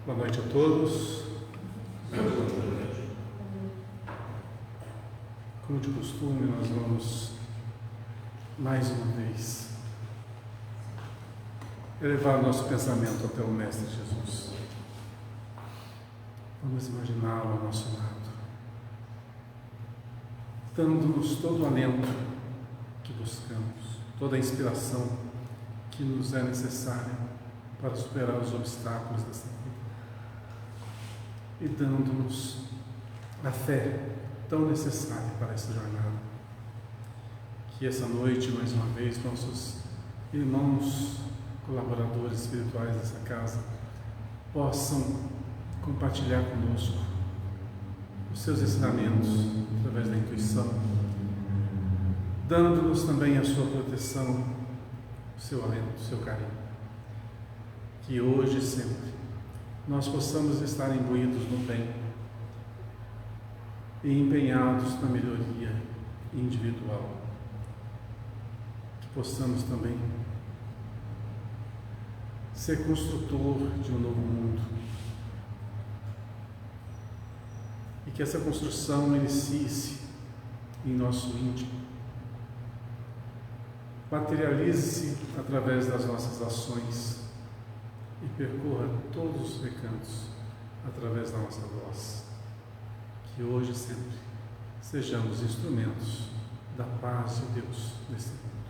Boa noite a todos. Como de costume, nós vamos mais uma vez elevar nosso pensamento até o Mestre Jesus. Vamos imaginá-lo ao nosso lado, dando-nos todo o alento que buscamos, toda a inspiração que nos é necessária para superar os obstáculos dessa vida, e dando-nos a fé tão necessária para essa jornada. Que essa noite, mais uma vez, nossos irmãos colaboradores espirituais dessa casa possam compartilhar conosco os seus ensinamentos através da intuição, dando-nos também a sua proteção, o seu alento, o seu carinho. Que hoje e sempre nós possamos estar imbuídos no bem e empenhados na melhoria individual. Que possamos também ser construtor de um novo mundo. E que essa construção inicie-se em nosso íntimo, materialize-se através das nossas ações e percorra todos os recantos através da nossa voz. Que hoje e sempre sejamos instrumentos da paz de Deus nesse mundo.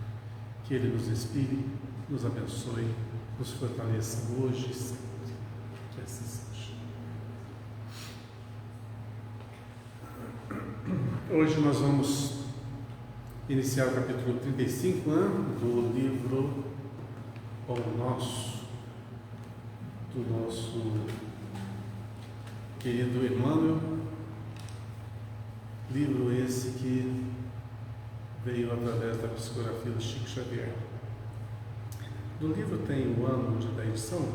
Que Ele nos inspire, nos abençoe, nos fortaleça hoje e sempre. Que assim seja. Hoje nós vamos iniciar o capítulo 35 do livro O Nosso, do nosso querido Emmanuel, livro esse que veio através da psicografia do Chico Xavier. Do livro tem o ano da edição.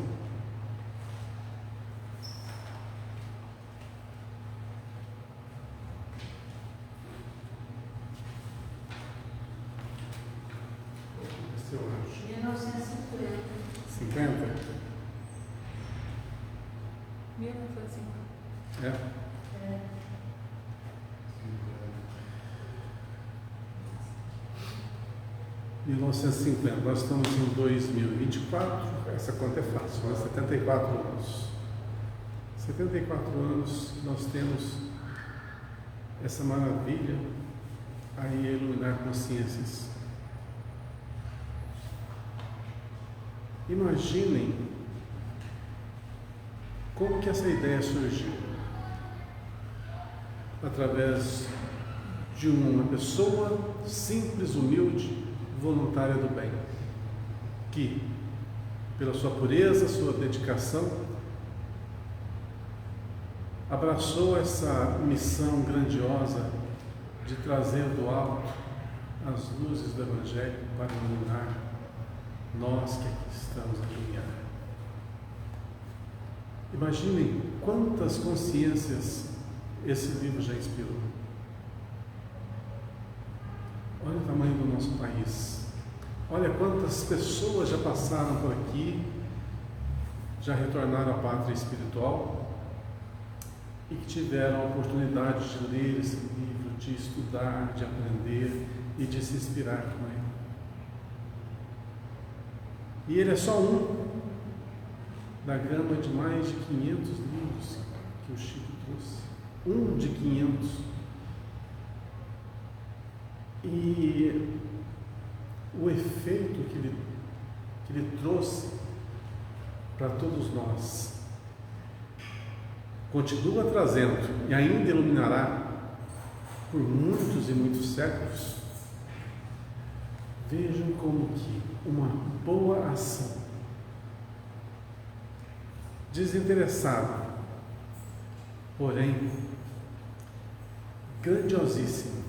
Esse eu acho. 1950. 50? 1950. É? É. 1950, nós estamos em 2024, essa conta é fácil, né? 74 anos. 74 anos nós temos essa maravilha a iluminar consciências. Imaginem como que essa ideia surgiu. Através de uma pessoa simples, humilde, voluntária do bem, que, pela sua pureza, sua dedicação, abraçou essa missão grandiosa de trazer do alto as luzes do Evangelho para iluminar nós que aqui estamos a caminhar. Imaginem quantas consciências esse livro já inspirou. Olha o tamanho do nosso país. Olha quantas pessoas já passaram por aqui, já retornaram à pátria espiritual e que tiveram a oportunidade de ler esse livro, de estudar, de aprender e de se inspirar com ele. E ele é só um da gama de mais de 500 livros que o Chico trouxe. Um de 500. E o efeito que ele trouxe para todos nós continua trazendo e ainda iluminará por muitos e muitos séculos. Vejam como que uma boa ação desinteressada, porém grandiosíssima,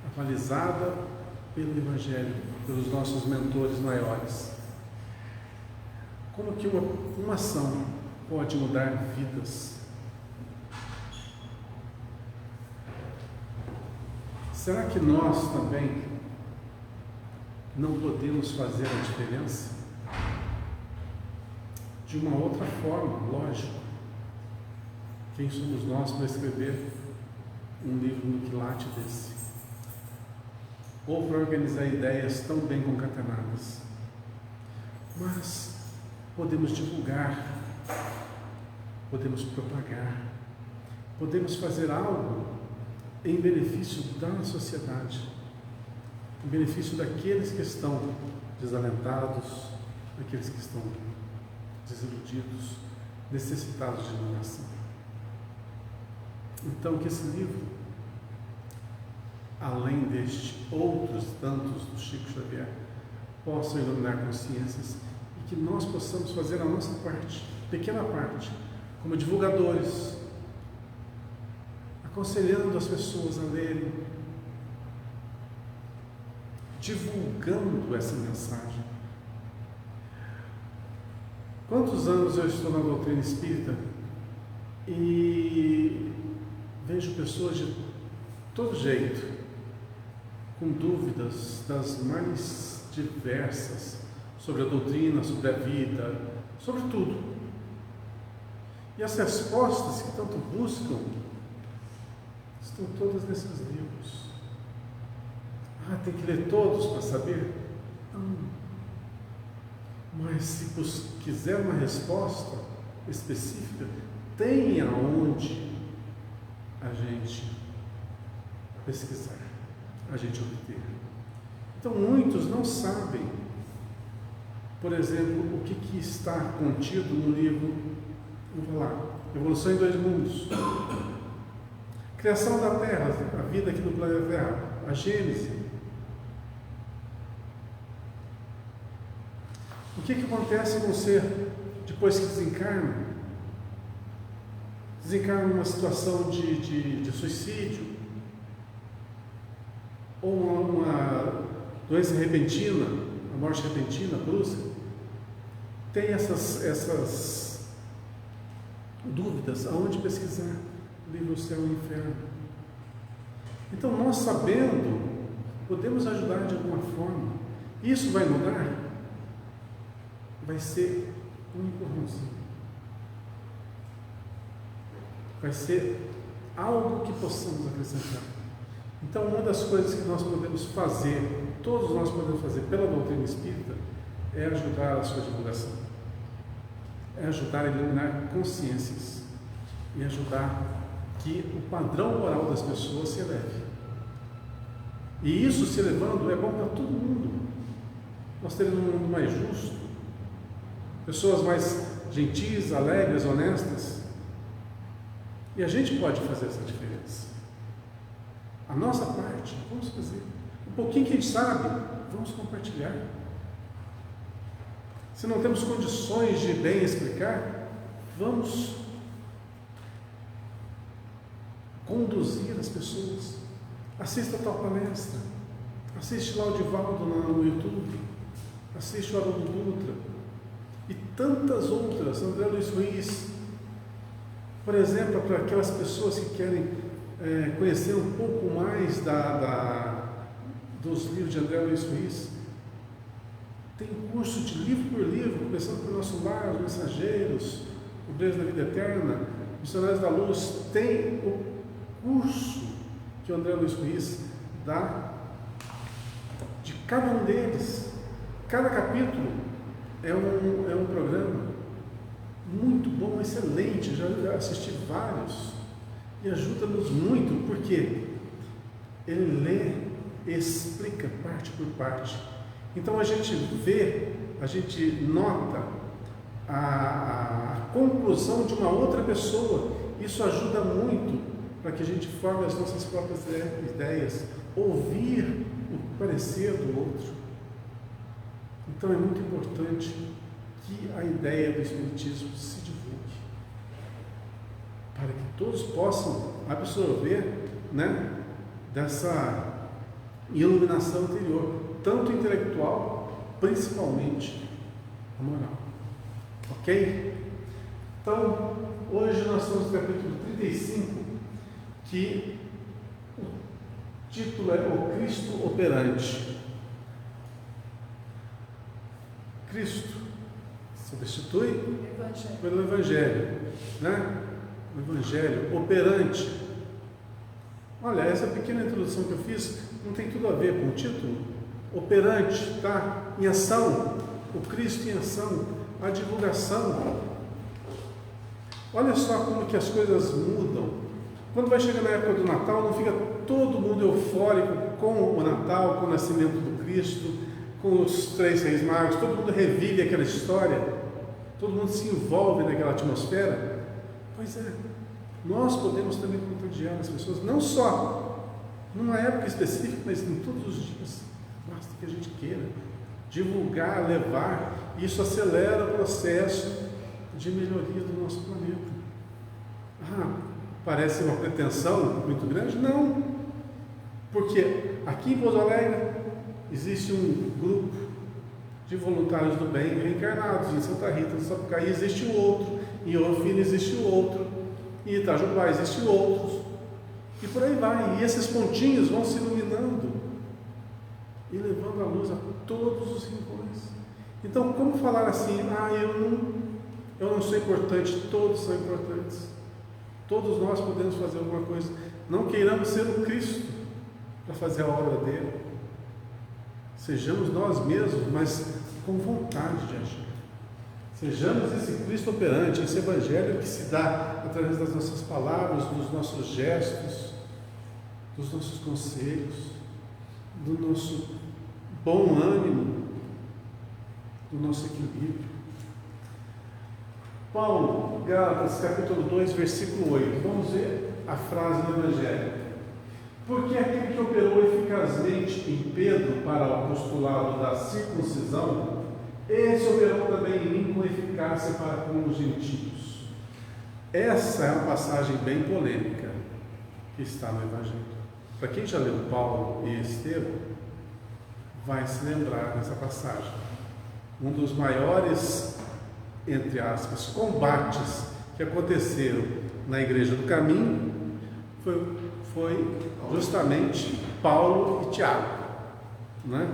avalizada pelo Evangelho, pelos nossos mentores maiores. Como que uma ação pode mudar vidas? Será que nós também não podemos fazer a diferença? de uma outra forma, lógico. Quem somos nós para escrever um livro no quilate desse? Ou para organizar ideias tão bem concatenadas? Mas podemos divulgar, podemos propagar, podemos fazer algo em benefício da sociedade, em benefício daqueles que estão desalentados, daqueles que estão desiludidos, necessitados de iluminação. Então, que esse livro, além deste, outros tantos do Chico Xavier, possam iluminar consciências e que nós possamos fazer a nossa parte, pequena parte, como divulgadores, aconselhando as pessoas a lerem, divulgando essa mensagem. Quantos anos eu estou na doutrina espírita e vejo pessoas de todo jeito, com dúvidas das mais diversas sobre a doutrina, sobre a vida, sobre tudo. E as respostas que tanto buscam estão todas nesses livros. Tem que ler todos para saber? Não. Mas se quiser uma resposta específica, tem aonde a gente pesquisar, a gente obter. Então muitos não sabem, por exemplo, o que está contido no livro, vamos lá, Evolução em Dois Mundos, Criação da Terra, a vida aqui no planeta Terra, a Gênese. O que acontece com o ser depois que desencarna? Desencarna numa situação de suicídio, ou uma doença repentina, a morte repentina, brusca. Tem essas dúvidas, aonde pesquisar? Livro O Céu e o Inferno. Então, nós sabendo, podemos ajudar de alguma forma. Isso vai mudar? Vai ser um empurrãozinho. Vai ser algo que possamos acrescentar. Então, uma das coisas que nós podemos fazer, todos nós podemos fazer pela doutrina espírita, é ajudar a sua divulgação. É ajudar a iluminar consciências e ajudar que o padrão moral das pessoas se eleve. E isso se elevando é bom para todo mundo. Nós teremos um mundo mais justo, pessoas mais gentis, alegres, honestas. E a gente pode fazer essa diferença. A nossa parte, vamos fazer. Um pouquinho que a gente sabe, vamos compartilhar. Se não temos condições de bem explicar, vamos conduzir as pessoas. Assista a tal palestra, assiste lá o Divaldo no YouTube, assiste o Haroldo Dutra e tantas outras, André Luiz Ruiz, por exemplo, para aquelas pessoas que querem conhecer um pouco mais dos livros de André Luiz Ruiz. Tem curso de livro por livro, começando pelo Nosso Lar, Os Mensageiros, Obreiros da Vida Eterna, Missionários da Luz. Tem o curso que o André Luiz Ruiz dá de cada um deles. Cada capítulo é um programa muito bom, excelente. Já assisti vários e ajuda-nos muito, porque ele lê, explica parte por parte. Então a gente vê, a gente nota a conclusão de uma outra pessoa. Isso ajuda muito para que a gente forme as nossas próprias ideias, ouvir o parecer do outro. Então é muito importante que a ideia do Espiritismo se divulgue, para que todos possam absorver, dessa iluminação interior, tanto intelectual, principalmente a moral. Ok? Então, hoje nós estamos no capítulo 35, que o título é O Cristo Operante. Cristo, essa substitui Evangelho. pelo Evangelho, né? O Evangelho operante. Olha, essa pequena introdução que eu fiz não tem tudo a ver com o título. Operante, tá? Em ação, o Cristo em ação, a divulgação. Olha só como que as coisas mudam. Quando vai chegar na época do Natal, não fica todo mundo eufórico com o Natal, com o nascimento do Cristo, com os 3 Reis Magos, todo mundo revive aquela história, todo mundo se envolve naquela atmosfera. Pois é, nós podemos também contagiar as pessoas, não só numa época específica, mas em todos os dias. Basta que a gente queira divulgar, levar. Isso acelera o processo de melhoria do nosso planeta. Parece uma pretensão muito grande? Não, porque aqui em Pouso Alegre existe um grupo de voluntários do bem reencarnados. Em Santa Rita, no Sapucaí existe o outro, em Orofino existe o outro, em Itajubá existe outros, e por aí vai. E esses pontinhos vão se iluminando e levando a luz a todos os rincões. Então, como falar assim, eu não sou importante? Todos são importantes. Todos nós podemos fazer alguma coisa. Não queiramos ser o Cristo para fazer a obra dele. Sejamos nós mesmos, mas com vontade de agir. Sejamos esse Cristo operante, esse Evangelho que se dá através das nossas palavras, dos nossos gestos, dos nossos conselhos, do nosso bom ânimo, do nosso equilíbrio. Paulo, Gálatas, capítulo 2, versículo 8. Vamos ver a frase do Evangelho. Porque aquele que operou eficazmente em Pedro para o apostolado da circuncisão, esse operou também em mim com eficácia para com os gentios. Essa é uma passagem bem polêmica que está no Evangelho. Para quem já leu Paulo e Estevão, vai se lembrar dessa passagem. Um dos maiores, entre aspas, combates que aconteceram na Igreja do Caminho foi justamente Paulo e Tiago, né?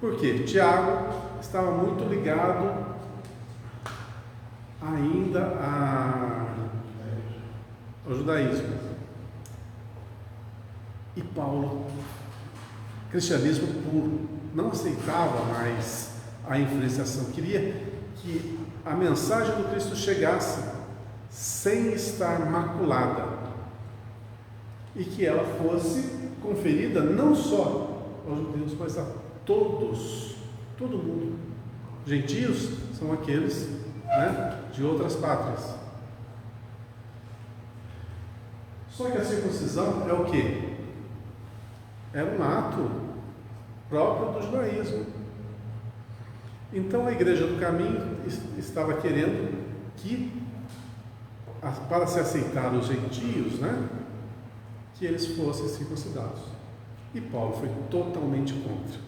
Por quê? Tiago estava muito ligado ainda ao judaísmo, e Paulo, cristianismo puro, não aceitava mais a influenciação, queria que a mensagem do Cristo chegasse sem estar maculada e que ela fosse conferida não só aos judeus, mas a todos, todo mundo. Gentios são aqueles, né, de outras pátrias. Só que a circuncisão é o quê? Era um ato próprio do judaísmo. Então a Igreja do Caminho estava querendo que, para se aceitar os gentios, né, que eles fossem circuncidados. E Paulo foi totalmente contra.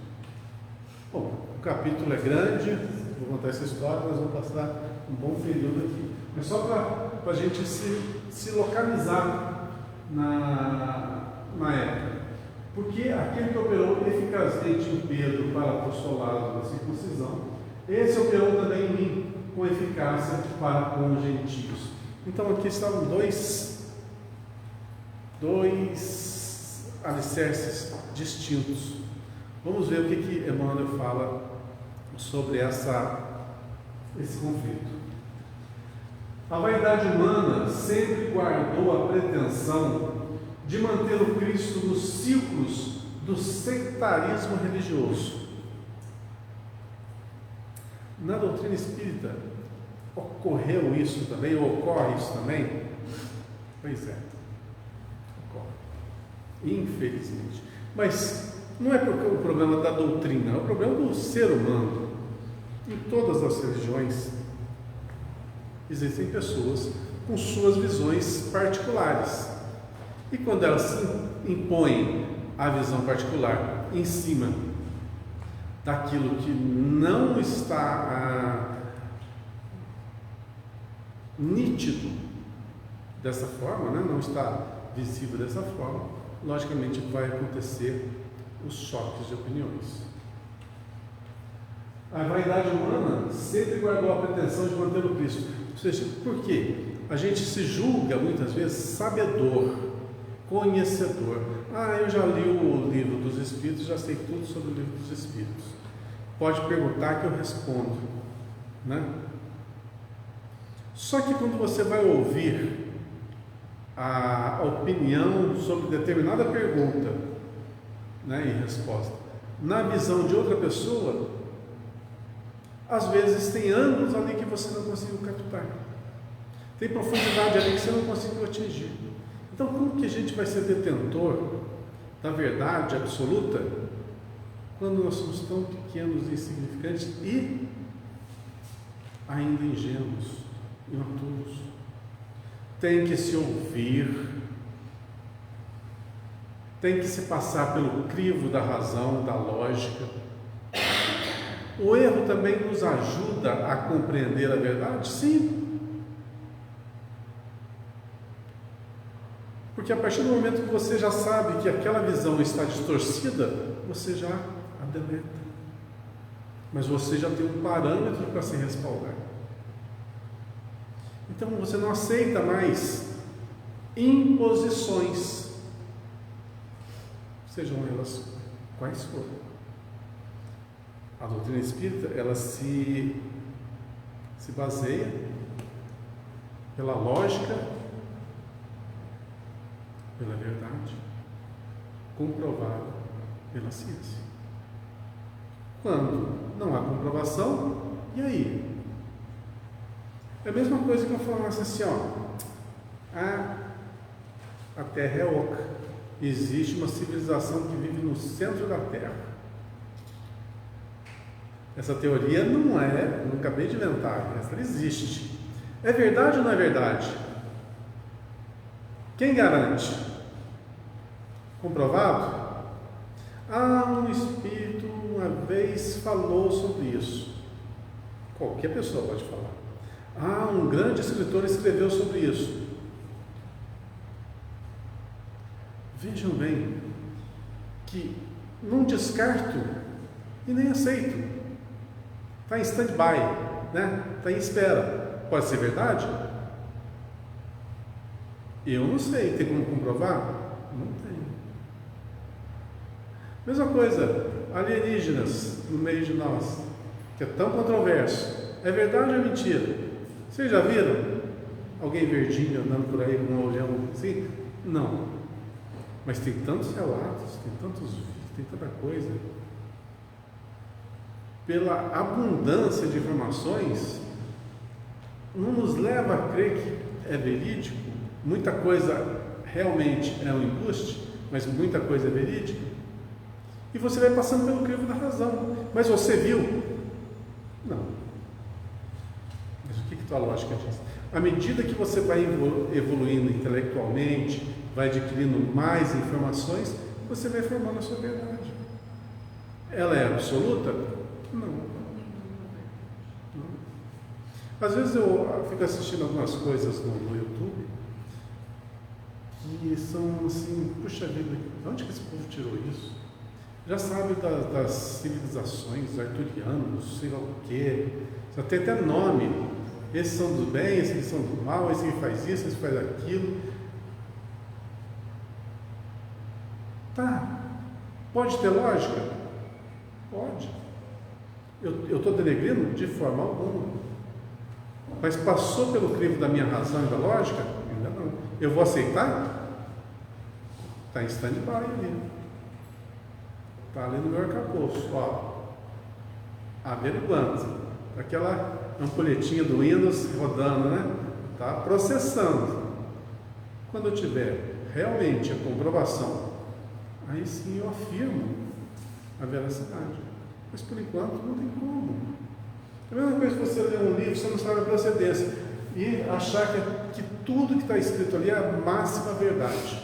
Bom, o capítulo é grande, vou contar essa história, nós vamos passar um bom período aqui. Mas só para a gente se localizar na época. Porque aquele que operou eficazmente em Pedro para o apostolado da circuncisão, esse operou também em mim com eficácia para com os gentios. Então aqui estavam dois alicerces distintos. Vamos ver o que Emmanuel fala sobre esse conflito. A vaidade humana sempre guardou a pretensão de manter o Cristo nos círculos do sectarismo religioso. Na doutrina espírita ocorreu isso também, ou ocorre isso também? Pois é, ocorre, infelizmente. Mas não é porque o problema da doutrina, é o problema do ser humano. Em todas as religiões existem pessoas com suas visões particulares. E quando elas se impõem a visão particular em cima daquilo que não está nítido dessa forma, né? Não está visível dessa forma, logicamente vai acontecer os choques de opiniões. A vaidade humana sempre guardou a pretensão de manter o Cristo. Ou seja, por quê? A gente se julga muitas vezes sabedor, conhecedor. Eu já li o livro dos Espíritos, já sei tudo sobre o livro dos Espíritos. Pode perguntar que eu respondo, né? Só que quando você vai ouvir a opinião sobre determinada pergunta, né, e resposta, na visão de outra pessoa, às vezes tem ângulos ali que você não conseguiu captar, tem profundidade ali que você não conseguiu atingir. Então, como que a gente vai ser detentor da verdade absoluta quando nós somos tão pequenos e insignificantes e ainda ingênuos, imaturos? Tem que se ouvir, tem que se passar pelo crivo da razão, da lógica. O erro também nos ajuda a compreender a verdade? Sim. Porque a partir do momento que você já sabe que aquela visão está distorcida, você já a deleta. Mas você já tem um parâmetro para se respaldar. Então você não aceita mais imposições, sejam elas quais forem. A doutrina espírita, ela se baseia pela lógica, pela verdade, comprovada pela ciência. Quando não há comprovação, e aí? É a mesma coisa que eu falasse assim, a Terra é oca. Existe uma civilização que vive no centro da Terra. Essa teoria não acabei de inventar, ela existe. É verdade ou não é verdade? Quem garante? Comprovado? Um espírito uma vez falou sobre isso. Qualquer pessoa pode falar. Um grande escritor escreveu sobre isso. Vejam bem que não descarto e nem aceito. Está em stand-by, né? Está em espera. Pode ser verdade? Eu não sei. Tem como comprovar? Não tem. Mesma coisa, alienígenas no meio de nós, que é tão controverso. É verdade ou é mentira? Vocês já viram alguém verdinho andando por aí com um olhão assim? Não. Mas tem tantos relatos, tem tantos vídeos, tem tanta coisa. Pela abundância de informações, não nos leva a crer que é verídico. Muita coisa realmente é um embuste, mas muita coisa é verídica. E você vai passando pelo crivo da razão. Mas você viu? Não. Mas o que tua lógica diz? À medida que você vai evoluindo intelectualmente, vai adquirindo mais informações, você vai formando a sua verdade. Ela é absoluta? Não. Às vezes eu fico assistindo algumas coisas no YouTube que são assim, puxa vida, de onde que esse povo tirou isso? Já sabe das civilizações, arturianos, sei lá o quê, já tem até nome. Esses são do bem, esses são do mal, esse que faz isso, esse que faz aquilo. Tá, pode ter lógica? Pode. Eu estou denegrindo? De forma alguma. Mas passou pelo crivo da minha razão e da lógica? Ainda não. Eu vou aceitar? Está em stand-by ali. Está ali no meu arcabouço. Averiguando. Aquela ampulhetinha do Windows rodando, né? Está processando. Quando eu tiver realmente a comprovação, aí sim eu afirmo a veracidade. Mas por enquanto não tem como. É a mesma coisa que você ler um livro, você não sabe a procedência e achar que tudo que está escrito ali é a máxima verdade.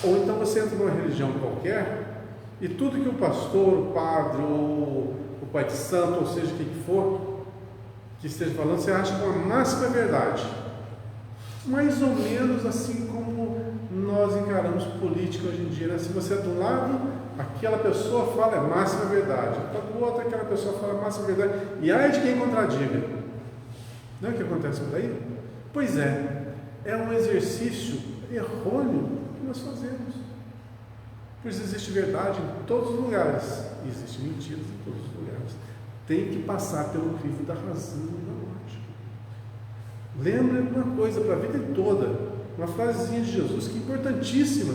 Ou então você entra numa religião qualquer e tudo que o pastor, o padre, ou o pai de santo, ou seja, quem que for, que esteja falando, você acha que é uma máxima verdade. Mais ou menos assim como nós encaramos política hoje em dia, né? Se você é de um lado, aquela pessoa fala é máxima verdade, do outro, aquela pessoa fala máxima verdade, e ai de quem contradiga. Não é o que acontece por aí? Pois é um exercício errôneo que nós fazemos. Pois existe verdade em todos os lugares, e existe mentiras em todos os lugares. Tem que passar pelo crivo da razão e da lógica. Lembra de uma coisa para a vida toda, uma frasezinha de Jesus que é importantíssima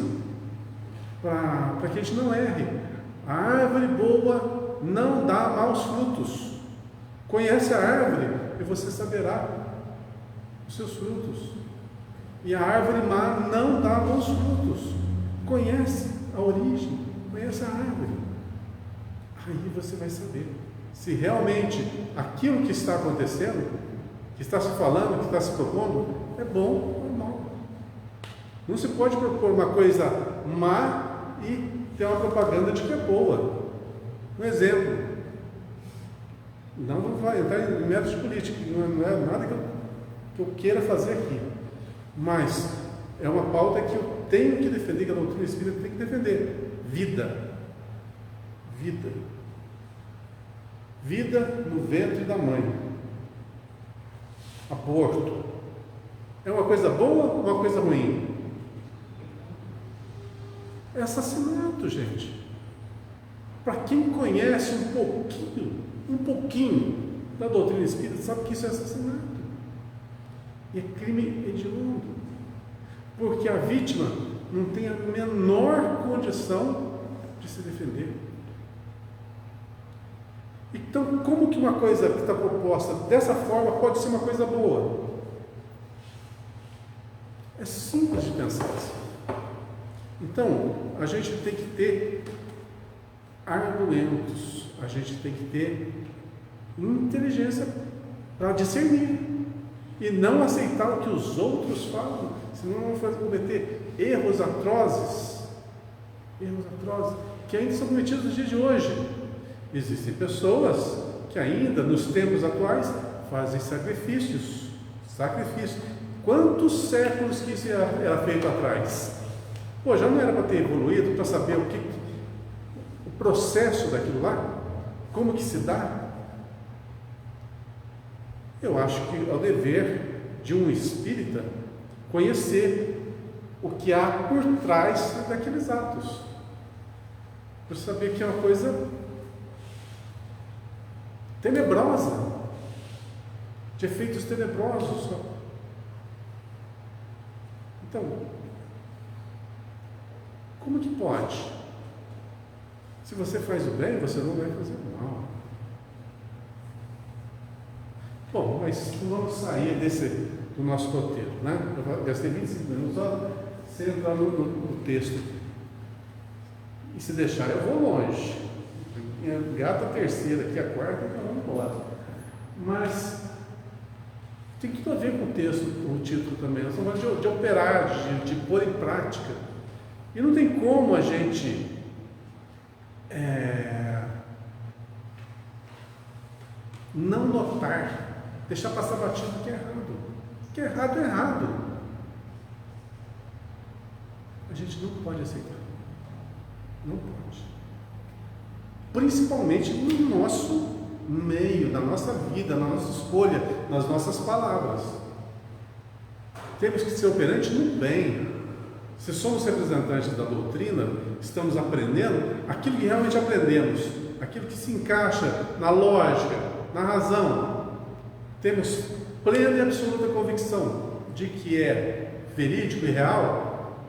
para que a gente não erre. A árvore boa não dá maus frutos. Conhece a árvore e você saberá os seus frutos. E a árvore má não dá bons frutos. Conhece a origem, conhece a árvore. Aí você vai saber se realmente aquilo que está acontecendo, que está se falando, que está se propondo, é bom ou mal. Não se pode propor uma coisa má e ter uma propaganda de que é boa. Um exemplo, não vai entrar em métodos políticos, não é nada que eu queira fazer aqui, mas é uma pauta que eu tenho que defender, que a doutrina espírita tem que defender. Vida no ventre da mãe. Aborto é uma coisa boa ou uma coisa ruim? É assassinato, gente. Para quem conhece um pouquinho da doutrina espírita, sabe que isso é assassinato. E é crime hediondo. Porque a vítima não tem a menor condição de se defender. Então, como que uma coisa que está proposta dessa forma pode ser uma coisa boa? É simples de pensar assim. Então, a gente tem que ter argumentos, a gente tem que ter inteligência para discernir e não aceitar o que os outros falam, senão vamos cometer erros atrozes, que ainda são cometidos nos dias de hoje. Existem pessoas que ainda, nos tempos atuais, fazem sacrifícios. Quantos séculos que isso era feito atrás? Pô, já não era para ter evoluído, para saber o processo daquilo lá? Como que se dá? Eu acho que é o dever de um espírita conhecer o que há por trás daqueles atos, para saber que é uma coisa tenebrosa, de efeitos tenebrosos. Então, como que pode? Se você faz o bem, você não vai fazer o mal. Bom, mas vamos sair do nosso roteiro, né? Eu gastei 25 minutos só sem entrar no texto. E se deixar, eu vou longe. Gata a terceira aqui, a quarta, então vamos embora. Mas tem tudo a ver com o texto, com o título também. Nós estamos falando de operar, de pôr em prática. E não tem como a gente não notar, deixar passar batido que é errado. Que é errado é errado. A gente não pode aceitar. Não pode. Principalmente no nosso meio, na nossa vida, na nossa escolha, nas nossas palavras. Temos que ser operantes no bem. Se somos representantes da doutrina, estamos aprendendo aquilo que realmente aprendemos, aquilo que se encaixa na lógica, na razão. Temos plena e absoluta convicção de que é verídico e real,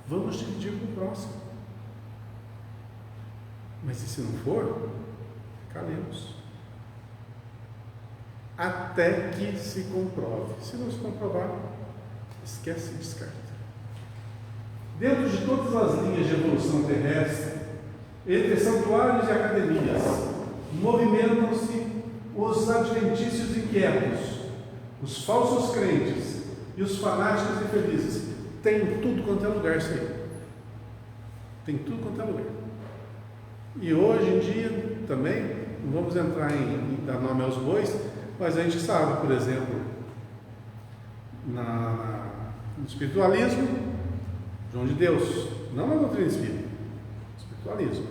vamos dividir com o próximo. Mas e se não for, calemos. Até que se comprove. Se não se comprovar, esquece e descarta. Dentro de todas as linhas de evolução terrestre, entre santuários e academias, movimentam-se os adventícios inquietos, os falsos crentes e os fanáticos infelizes. Tem tudo quanto é lugar isso aí. Tem tudo quanto é lugar. E hoje em dia também, não vamos entrar em dar nome aos bois, mas a gente sabe, por exemplo, no espiritualismo, João de Deus, não na doutrina espírita, espiritualismo.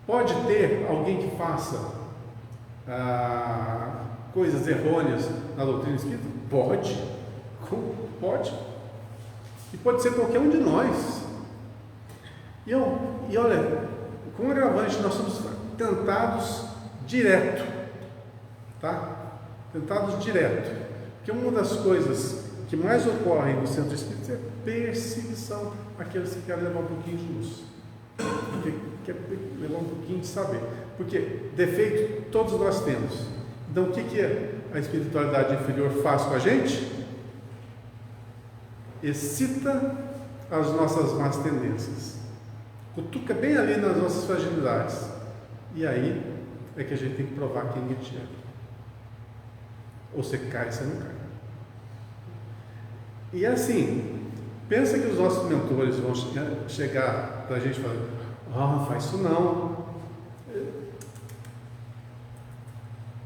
Pode ter alguém que faça coisas errôneas na doutrina espírita? Pode. Pode. E pode ser qualquer um de nós. E olha, com o agravante, nós somos tentados direto. Tá? Tentados direto. Porque uma das coisas que mais ocorrem no centro espírita é perseguição àqueles que querem levar um pouquinho de luz. Que quer levar um pouquinho de saber. Porque defeito todos nós temos. Então o que a espiritualidade inferior faz com a gente? Excita as nossas más tendências. Cutuca bem ali nas nossas fragilidades. E aí é que a gente tem que provar quem a gente é. Ou você cai, você não cai. E assim, pensa que os nossos mentores vão chegar para a gente e falar: não faz isso não.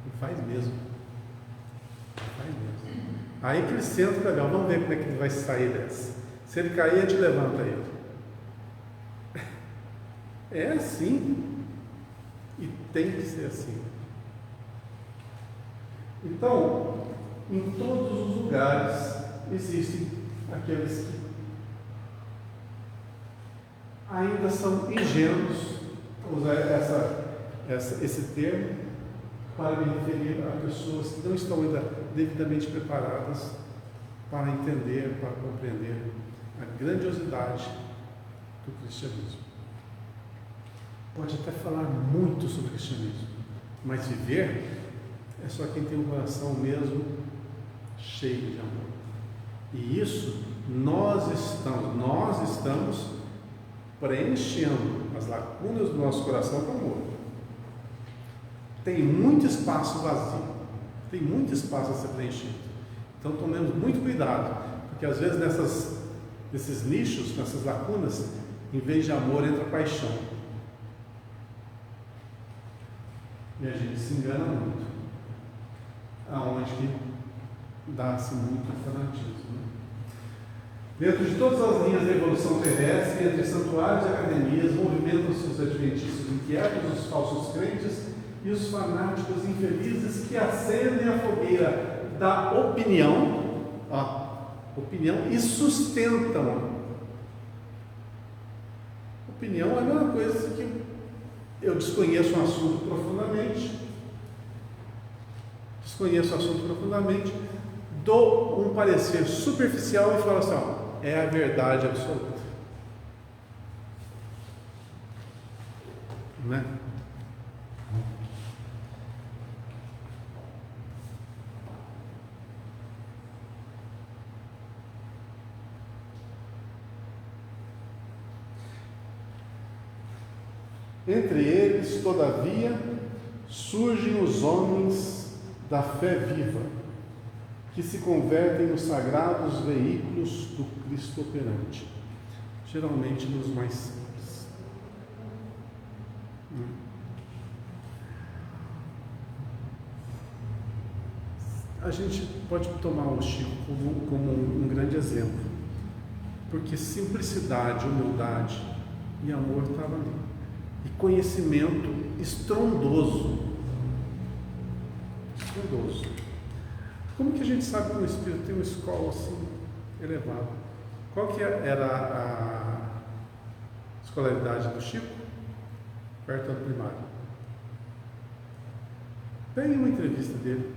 Não faz mesmo. Não faz mesmo. Aí que ele senta para ver, vamos ver como é que ele vai sair dessa. Se ele cair, a gente levanta ele. É assim. E tem que ser assim. Então, em todos os lugares existem aqueles que ainda são ingênuos, vou usar esse termo para me referir a pessoas que não estão ainda devidamente preparadas para entender, para compreender a grandiosidade do cristianismo. Pode até falar muito sobre o cristianismo, mas viver é só quem tem um coração mesmo cheio de amor. E isso nós estamos preenchendo as lacunas do nosso coração com amor. Tem muito espaço vazio, tem muito espaço a ser preenchido. Então tomemos muito cuidado, porque às vezes nesses nichos, nessas lacunas, em vez de amor entra paixão. E a gente se engana muito. Aonde que dá-se muito fanatismo. Dentro de todas as linhas da evolução terrestre, entre santuários e academias, movimentam-se os adventistas inquietos, os falsos crentes e os fanáticos infelizes que acendem a fogueira da opinião e sustentam. Opinião é a mesma coisa que eu desconheço um assunto profundamente, dou um parecer superficial e falo assim: é a verdade absoluta. Não é? Entre eles, todavia, surgem os homens da fé viva, que se convertem nos sagrados veículos do Cristo operante, geralmente nos mais simples. A gente pode tomar o Chico como um grande exemplo, porque simplicidade, humildade e amor estavam ali. E conhecimento estrondoso. Como que a gente sabe que o Espírito tem uma escola assim elevada? Qual que era a escolaridade do Chico? Perto do primário. Peguem uma entrevista dele.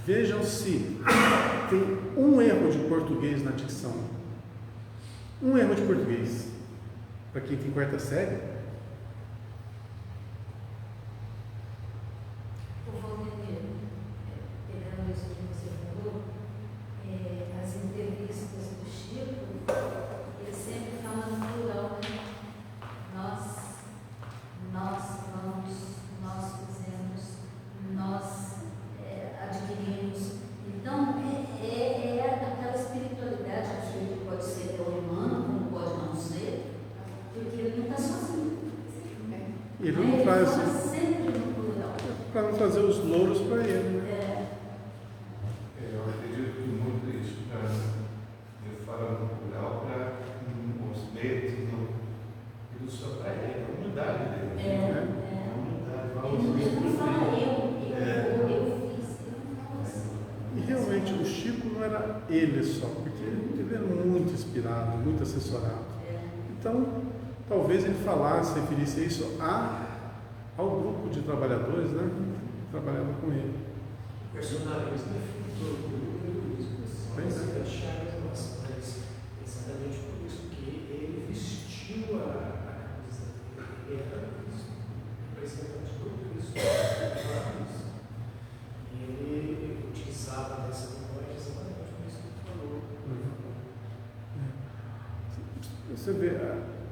Vejam se tem um erro de português na dicção. Um erro de português. Para quem tem quarta série. O Valdir, pegando isso que você falou, as entrevistas do Chico, ele sempre fala no plural, né? Nós vamos, nós fizemos, nós adquirimos. Então, aquela espiritualidade que pode ser tão humana, como pode não ser. Porque ele não está sozinho. Ele não faz sempre no plural. Para não fazer os louros para ele, né? Eu acredito que muito isso, eu respeito e do seu pai, a humildade dele. A humildade, Ele não fala eu fiz, ele não fala assim. E realmente o Chico não era ele só, porque ele era muito inspirado, muito assessorado. Então, talvez ele falasse, referisse isso ao grupo de trabalhadores, né, que trabalhava com ele. O personagem define todo o grupo, mas exatamente por isso que ele vestiu a camisa dele. Ele era Cristo, representante do Cristo. E ele utilizava dessa linguagem exatamente por isso que ele falou. Você vê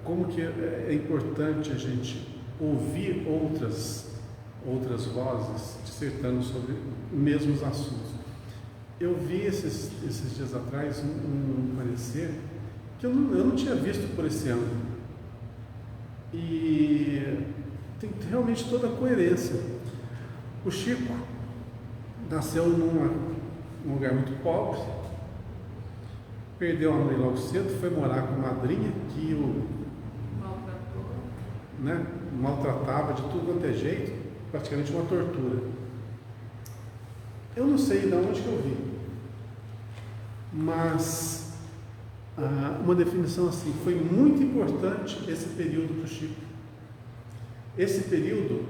como que é importante a gente ouvir outras vozes dissertando sobre os mesmos assuntos. Eu vi esses dias atrás um parecer que eu não tinha visto por esse ângulo. E tem realmente toda a coerência. O Chico nasceu num lugar muito pobre, perdeu a mãe logo cedo, foi morar com a madrinha que o maltratava de tudo quanto é jeito, praticamente uma tortura. Eu não sei de onde que eu vi, mas uma definição assim, foi muito importante esse período para o Chico. Esse período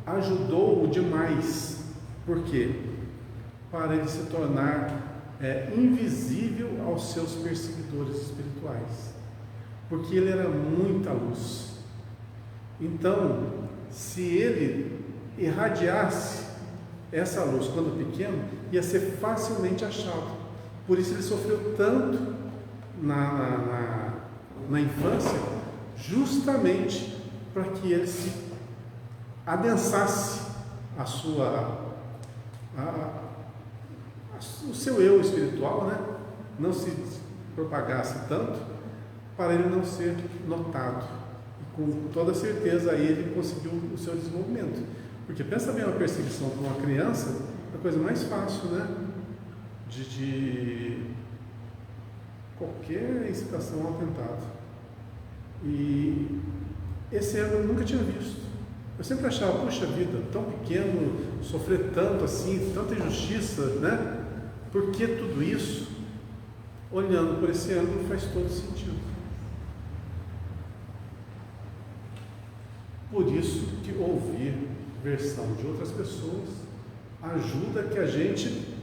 ajudou-o demais. Por quê? Para ele se tornar invisível aos seus perseguidores espirituais, porque ele era muita luz. Então, se ele irradiasse essa luz quando pequeno, ia ser facilmente achado. Por isso ele sofreu tanto na infância, justamente para que ele se adensasse o seu eu espiritual, né? Não se propagasse tanto, para ele não ser notado. E com toda certeza aí ele conseguiu o seu desenvolvimento. Porque pensa bem, uma perseguição para uma criança é a coisa mais fácil, né? De qualquer incitação ao atentado. E esse eu nunca tinha visto. Eu sempre achava, puxa vida, tão pequeno, sofrer tanto assim, tanta injustiça, né? Por que tudo isso? Olhando por esse ângulo faz todo sentido. Por isso que ouvir versão de outras pessoas ajuda que a gente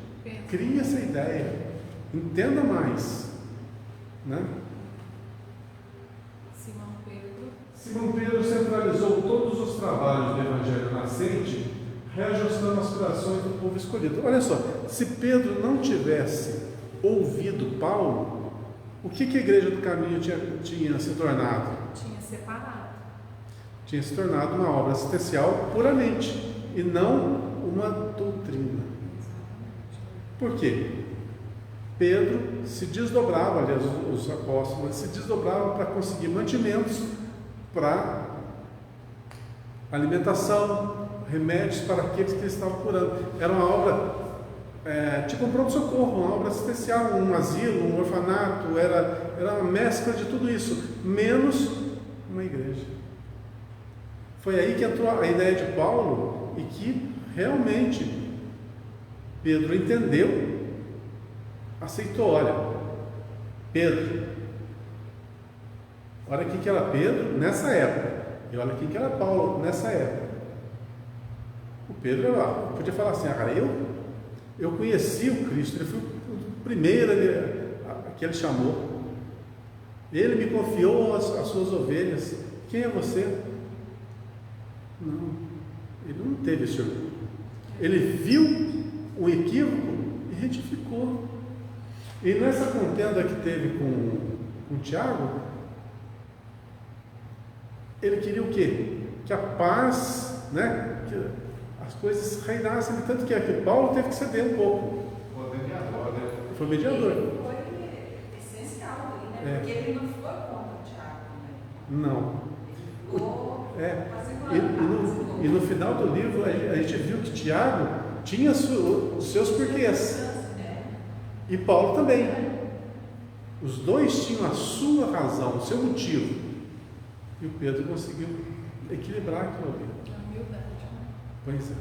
crie essa ideia, entenda mais, né? Simão Pedro centralizou todos os trabalhos do Evangelho nascente, reajustando as aspirações do povo escolhido. Olha só, se Pedro não tivesse ouvido Paulo, o que a Igreja do Caminho tinha se tornado? Tinha separado. Tinha se tornado uma obra assistencial puramente, e não uma doutrina. Por quê? Pedro se desdobrava, aliás, os apóstolos se desdobravam para conseguir mantimentos, para alimentação, remédios para aqueles que eles estavam curando. Era uma obra, tipo um pronto-socorro, uma obra assistencial, um asilo, um orfanato, era uma mescla de tudo isso, menos uma igreja. Foi aí que entrou a ideia de Paulo e que realmente Pedro entendeu, aceitou. Olha, Pedro, olha quem que era Pedro nessa época, e olha quem que era Paulo nessa época. O Pedro podia falar assim, cara, eu conheci o Cristo, ele foi o primeiro que ele chamou, ele me confiou as suas ovelhas. Quem é você? Não, ele não teve esse orgulho. Ele viu o equívoco e retificou. E nessa contenda que teve com Tiago, ele queria o quê? Que a paz, né? Que as coisas reinassem, tanto que Paulo teve que ceder um pouco. Foi mediador, né? Foi mediador. Ele foi essencial ali, né? Porque ele não foi contra o Tiago, né? Não. Ele ficou E no final do livro a gente viu que Tiago tinha os seus porquês. E Paulo também. Os dois tinham a sua razão, o seu motivo. E o Pedro conseguiu equilibrar aquilo ali. A humildade, né? Pois é.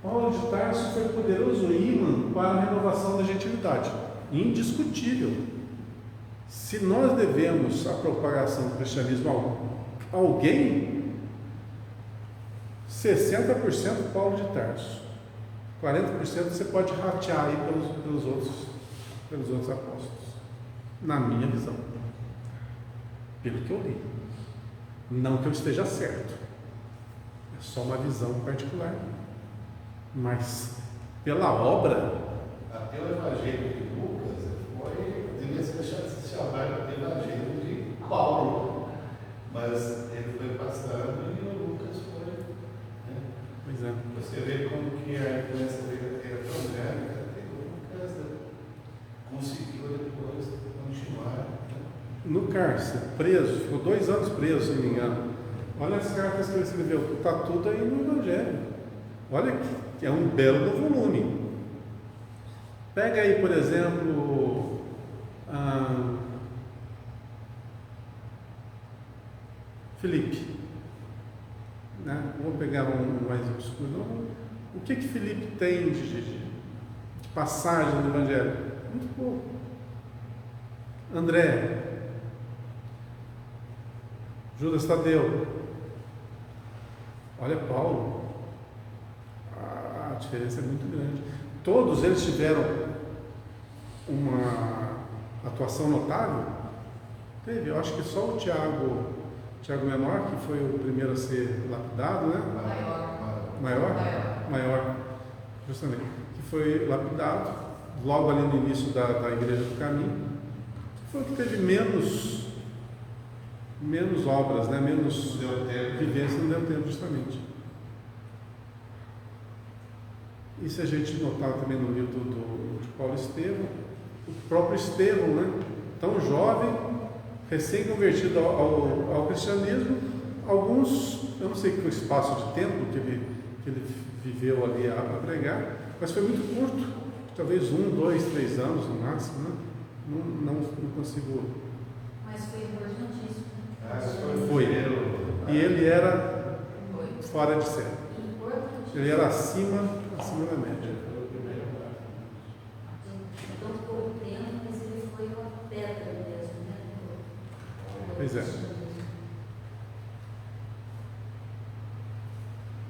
Paulo de Tarso foi poderoso ímã para a renovação da gentilidade. Indiscutível. Se nós devemos a propagação do cristianismo a alguém, 60% Paulo de Tarso. 40% você pode ratear aí pelos outros apóstolos. Na minha visão. Pelo que eu li. Não que eu esteja certo. É só uma visão particular. Mas pela obra. Até o Evangelho de Lucas devia se chamar de Evangelho de Paulo. Mas ele foi passando e o Lucas foi. Né? Pois é. Você vê como que a influência dele era tão grande que o Lucas conseguiu depois continuar. Né? No cárcere, preso, ficou 2 anos preso, se não me engano. Olha as cartas que ele escreveu, está tudo aí no Evangelho. Olha que é um belo volume. Pega aí, por exemplo, Filipe. Né? Vou pegar um mais obscuro. O que Filipe tem de passagem do Evangelho? Muito pouco. André, Judas Tadeu, olha Paulo, a diferença é muito grande. Todos eles tiveram uma atuação notável. Teve, eu acho que só o Tiago Menor, que foi o primeiro a ser lapidado, né? Maior, justamente, que foi lapidado logo ali no início da Igreja do Caminho. Foi o que teve menos obras, né? Menos vivência, não deu tempo justamente. E se a gente notar também no livro de Paulo Estevão, o próprio Estevão, né? Tão jovem, recém-convertido ao cristianismo, alguns, eu não sei que foi o espaço de tempo que ele viveu ali a pregar, mas foi muito curto, talvez 1, 2, 3 anos no máximo, né? Não consigo. Mas foi importantíssimo. Foi. E ele era fora de série. Ele era acima da média. Então ficou tempo, mas ele foi uma pedra mesmo, né? Pois é.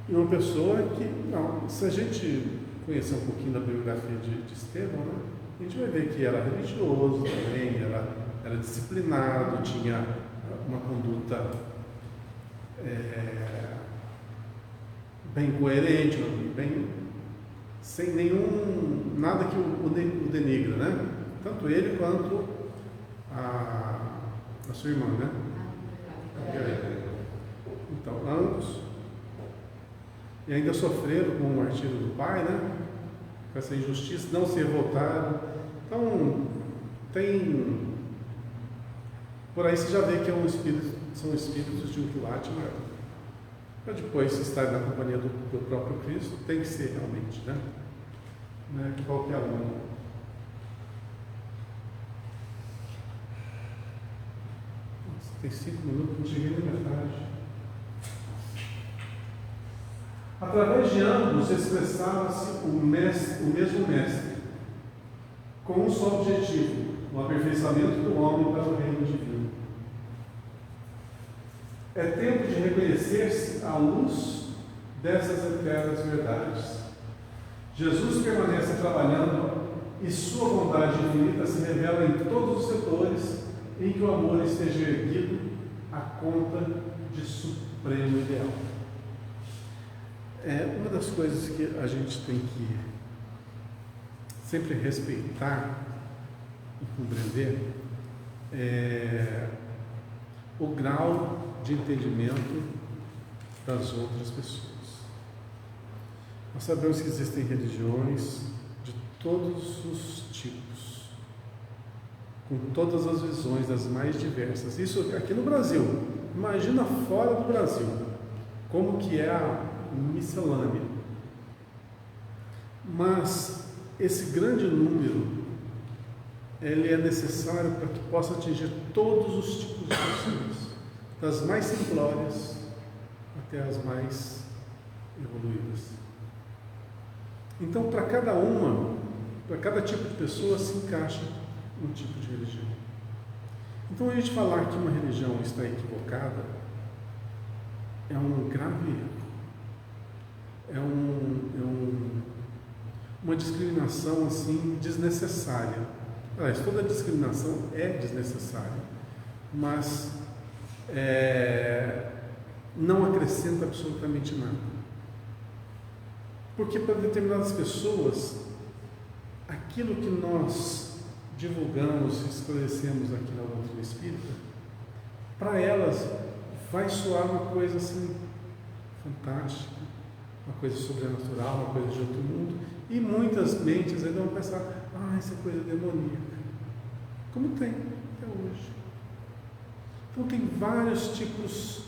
E uma pessoa que, se a gente conhecer um pouquinho da biografia de Estevão, né, a gente vai ver que era religioso também, era disciplinado, tinha uma conduta bem coerente, sem nada que o denigra, né? Tanto ele quanto a sua irmã, né? Então, ambos. E ainda sofreram com o martírio do pai, né? Com essa injustiça, não se revoltaram. Então, por aí você já vê que são espíritos de um quilate maior. Para depois estar na companhia do próprio Cristo, tem que ser realmente, né? Não é qualquer um. Tem 5 minutos, não cheguei nem metade. Através de ambos expressava-se o mesmo mestre, com um só objetivo, o aperfeiçoamento do homem para o reino divino. É tempo de reconhecer-se à luz dessas eternas verdades. Jesus permanece trabalhando e sua bondade infinita se revela em todos os setores em que o amor esteja erguido à conta de supremo ideal. Uma das coisas que a gente tem que sempre respeitar e compreender é o grau de entendimento das outras pessoas. Nós sabemos que existem religiões de todos os tipos, com todas as visões, das mais diversas. Isso aqui no Brasil. Imagina fora do Brasil, como que é a miscelânea. Mas esse grande número, ele é necessário para que possa atingir todos os tipos de pessoas, das mais simplórias até as mais evoluídas. Então, para cada tipo de pessoa se encaixa um tipo de religião. Então, a gente falar que uma religião está equivocada é um grave erro. Uma discriminação assim desnecessária. Aliás, toda discriminação é desnecessária, mas não acrescenta absolutamente nada. Porque para determinadas pessoas, aquilo que nós divulgamos e esclarecemos aqui na doutrina espírita, para elas vai soar uma coisa assim fantástica, uma coisa sobrenatural, uma coisa de outro mundo, e muitas mentes ainda vão pensar, isso é coisa demoníaca, como tem até hoje. Então tem vários tipos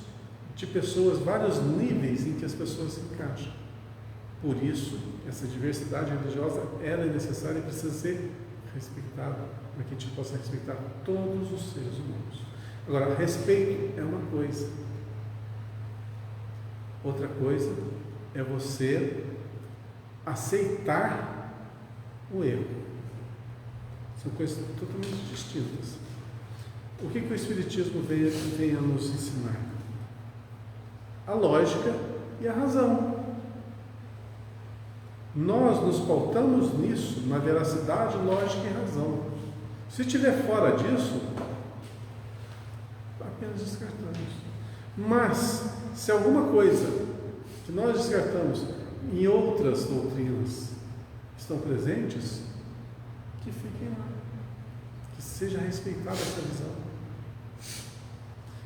de pessoas, vários níveis em que as pessoas se encaixam. Por isso, essa diversidade religiosa, ela é necessária e precisa ser respeitada, para que a gente possa respeitar todos os seres humanos. Agora, respeito é uma coisa. Outra coisa é você aceitar o erro. São coisas totalmente distintas. O que o Espiritismo vem a nos ensinar? A lógica e a razão. Nós nos pautamos nisso, na veracidade, lógica e razão. Se estiver fora disso, apenas descartamos. Mas, se alguma coisa que nós descartamos em outras doutrinas estão presentes, que fiquem lá, que seja respeitada essa visão.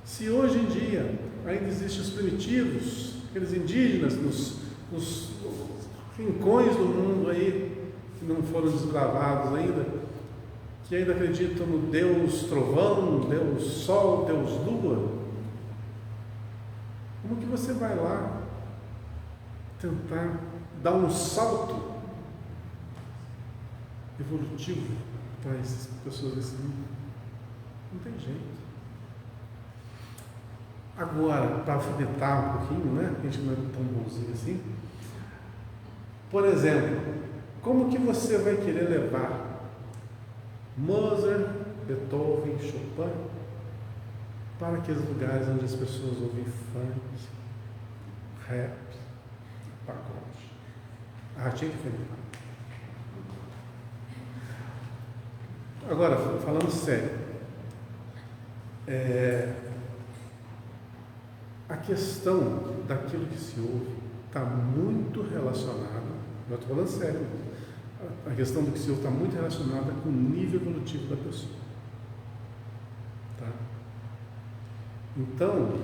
Se hoje em dia ainda existem os primitivos, aqueles indígenas nos rincões do mundo aí, que não foram desbravados ainda, que ainda acreditam no Deus Trovão, Deus Sol, Deus Lua, como que você vai lá tentar dar um salto evolutivo para essas pessoas desse mundo? Não tem jeito. Agora, para alfinetar um pouquinho, né? A gente não é tão bonzinho assim. Por exemplo, como que você vai querer levar Mozart, Beethoven, Chopin para aqueles lugares onde as pessoas ouvem funk, rap, pagode? Tinha que alfinetar. Agora, falando sério, a questão daquilo que se ouve está muito relacionada, eu estou falando sério, a questão do que se ouve está muito relacionada com o nível evolutivo da pessoa. Tá? Então,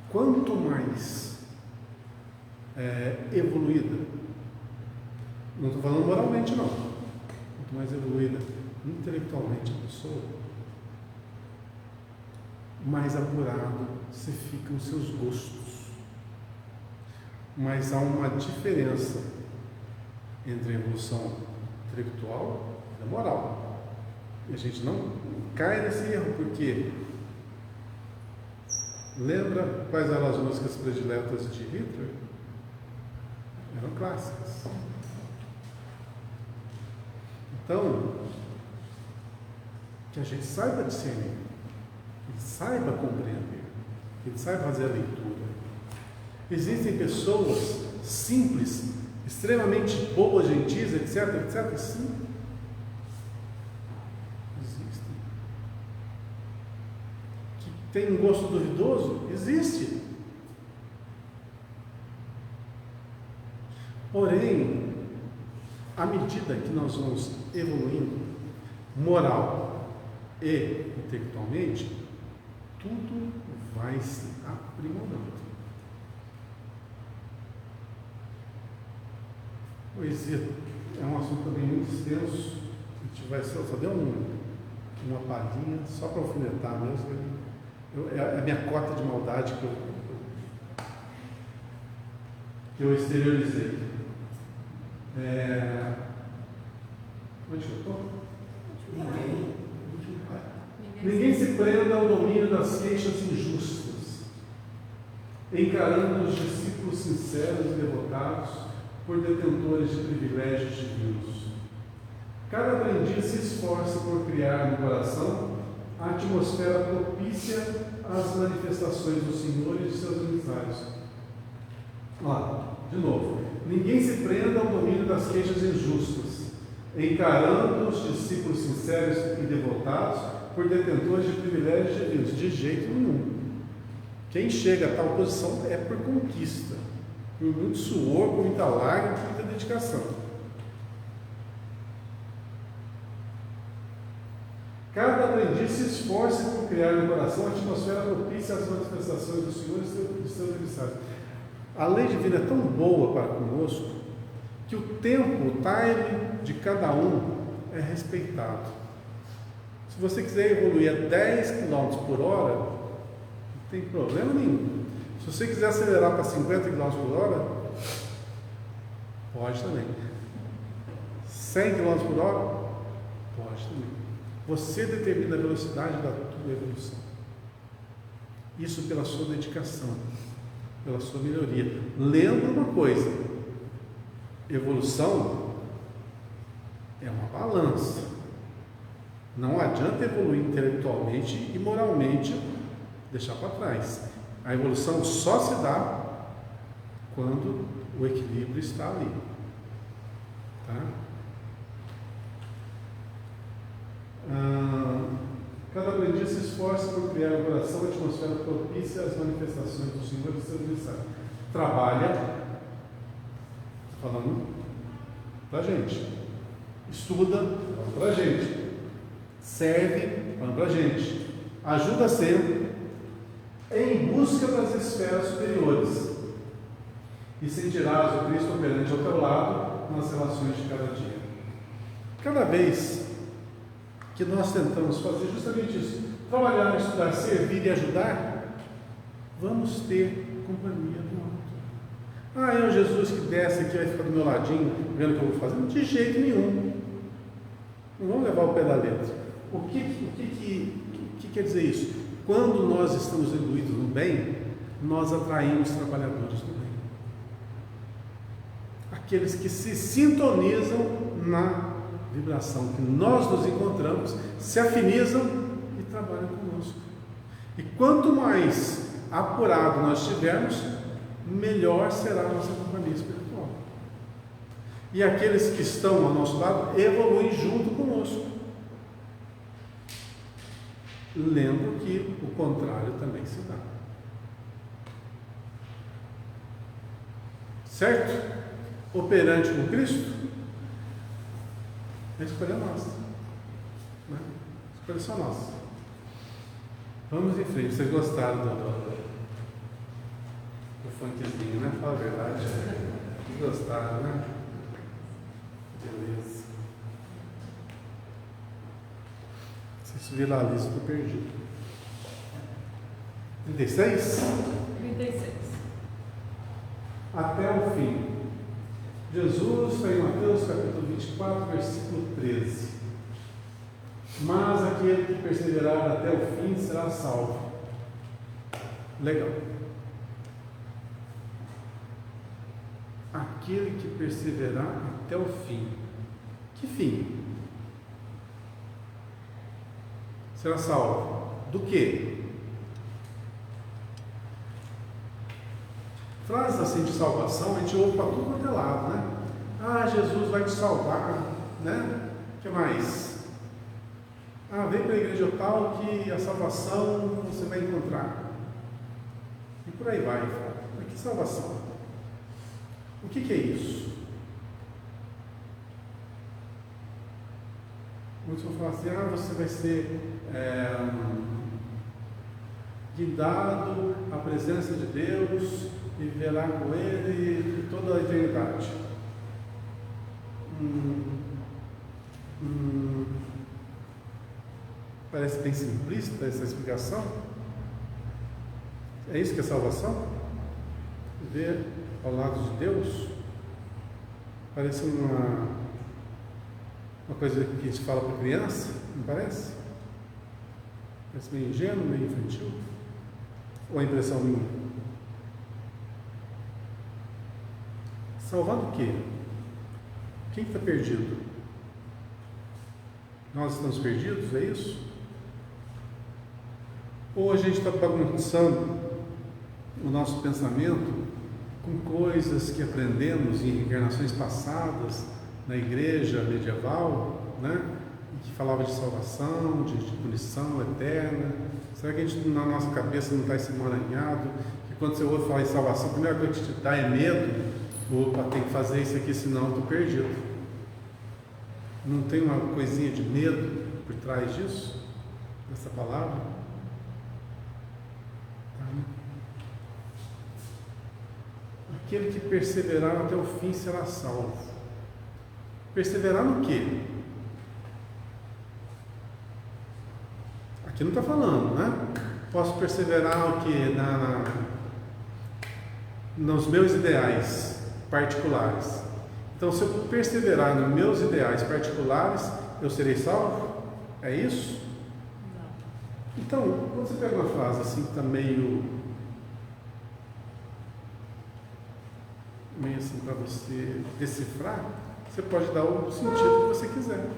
quanto mais evoluída, não estou falando moralmente não, quanto mais evoluída intelectualmente a pessoa, mais apurado se ficam os seus gostos. Mas há uma diferença entre a evolução intelectual e a moral. E a gente não cai nesse erro, porque lembra quais eram as músicas prediletas de Hitler? Eram clássicas. Então, que a gente saiba discernir, que ele saiba compreender, que ele saiba fazer a leitura. Existem pessoas simples, extremamente boas, gentis, etc, etc, sim. Existem. Que tem um gosto duvidoso? Existe. Porém, à medida que nós vamos evoluindo, moral e intelectualmente, tudo vai se aprimorando. Poesia é um assunto também muito extenso, a gente vai só dar uma palhinha, só para alfinetar mesmo. É a minha cota de maldade que eu que eu exteriorizei. Onde eu estou? Ninguém se prenda ao domínio das queixas injustas, encarando os discípulos sinceros e devotados por detentores de privilégios divinos. Cada aprendiz se esforça por criar no coração a atmosfera propícia às manifestações do Senhor e de seus emissários. Lá, de novo. Ninguém se prenda ao domínio das queixas injustas, encarando os discípulos sinceros e devotados por detentores de privilégios divinos. De jeito nenhum. Quem chega a tal posição é por conquista, por muito suor, por muita lágrima, por muita dedicação. Cada aprendiz se esforça por criar no coração a atmosfera propícia às manifestações do Senhor e de seus emissários. A lei divina é tão boa para conosco que o tempo, o time de cada um é respeitado. Se você quiser evoluir a 10 km por hora, não tem problema nenhum. Se você quiser acelerar para 50 km por hora, pode também. 100 km por hora, pode também. Você determina a velocidade da tua evolução. Isso pela sua dedicação, pela sua melhoria. Lembra uma coisa: evolução é uma balança. Não adianta evoluir intelectualmente e moralmente deixar para trás. A evolução só se dá quando o equilíbrio está ali. Tá? Cada aprendiz se esforça por criar no coração a atmosfera propícia às manifestações do Senhor e seus emissários. Trabalha, falando para a gente. Estuda, falando para a gente. Serve, falando para a gente. Ajuda sempre em busca das esferas superiores. E sentirás o Cristo operante ao teu lado nas relações de cada dia. Cada vez que nós tentamos fazer justamente isso, trabalhar, estudar, servir e ajudar, vamos ter companhia do outro. É o Jesus que desce aqui, vai ficar do meu ladinho, vendo o que eu vou fazer? De jeito nenhum. Não vamos levar o pé da letra. O que quer dizer isso? Quando nós estamos imbuídos no bem, nós atraímos trabalhadores do bem. Aqueles que se sintonizam na vibração que nós nos encontramos, se afinizam e trabalham conosco. E quanto mais apurado nós estivermos, melhor será a nossa companhia espiritual. E aqueles que estão ao nosso lado evoluem junto conosco. Lembro que o contrário também se dá. Certo? Operante com Cristo, a escolha é nossa. Né? A escolha é só nossa. Vamos em frente. Vocês gostaram do funkzinho, né? Fala a verdade. Vocês gostaram, né? Beleza. Se virar a lista, eu perdi. 36? 36. Até o fim. Jesus está em Mateus capítulo 24, versículo 13. Mas aquele que perseverar até o fim será salvo. Legal. Aquele que perseverar até o fim. Que fim? Será salvo. Do quê? Frases assim de salvação a gente ouve para tudo quanto é lado, né? Jesus vai te salvar, né? O que mais? Vem para a igreja tal que a salvação você vai encontrar. E por aí vai. Mas que salvação? O que é isso? Muitos vão falar assim, você vai ser guindado à presença de Deus e viverá com Ele toda a eternidade. Parece bem simplista essa explicação. É isso que é salvação? vê ao lado de Deus, parece uma coisa que a gente fala para criança, não parece? Parece meio ingênuo, meio infantil. Ou a impressão minha? Salvar do quê? Quem está perdido? Nós estamos perdidos, é isso? Ou a gente está bagunçando o nosso pensamento com coisas que aprendemos em reencarnações passadas, na igreja medieval, né? Que falava de salvação, de punição eterna. Será que a gente, na nossa cabeça, não está esse emaranhado? Que quando você ouve falar em salvação, a primeira coisa que te dá é medo. Opa, tem que fazer isso aqui, senão eu estou perdido. Não tem uma coisinha de medo por trás disso? Dessa palavra? Aquele que perseverar até o fim será salvo. Perseverar no quê? Aqui não está falando, né? Posso perseverar o quê? Nos meus ideais particulares. Então, se eu perseverar nos meus ideais particulares, eu serei salvo? É isso? Não. Então, quando você pega uma frase assim que está meio assim para você decifrar, você pode dar o sentido que você quiser.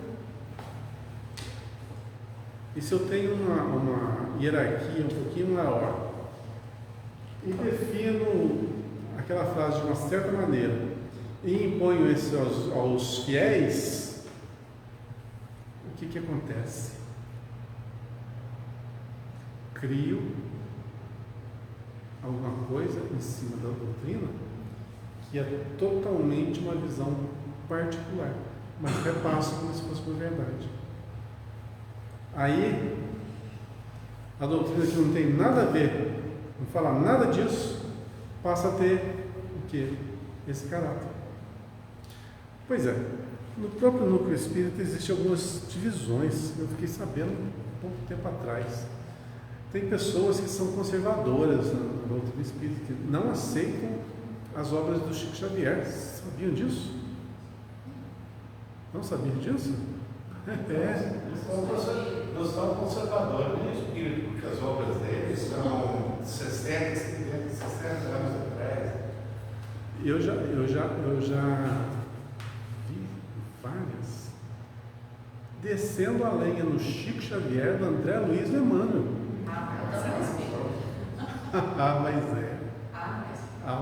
E se eu tenho uma hierarquia um pouquinho maior e defino aquela frase de uma certa maneira e imponho isso aos fiéis, o que acontece? Crio alguma coisa em cima da doutrina que é totalmente uma visão particular, mas repasso como se fosse uma verdade. Aí, a doutrina que não tem nada a ver, não fala nada disso, passa a ter o quê? Esse caráter. Pois é, no próprio núcleo espírita existem algumas divisões, eu fiquei sabendo um pouco tempo atrás. Tem pessoas que são conservadoras no doutrina espírita, que não aceitam as obras do Chico Xavier. Sabiam disso? Não sabiam disso? Nós estamos conservadores no espírito, porque as obras deles são 60, 70, 60 anos atrás. Eu já vi várias descendo a lenha no Chico Xavier, do André Luiz e Emmanuel.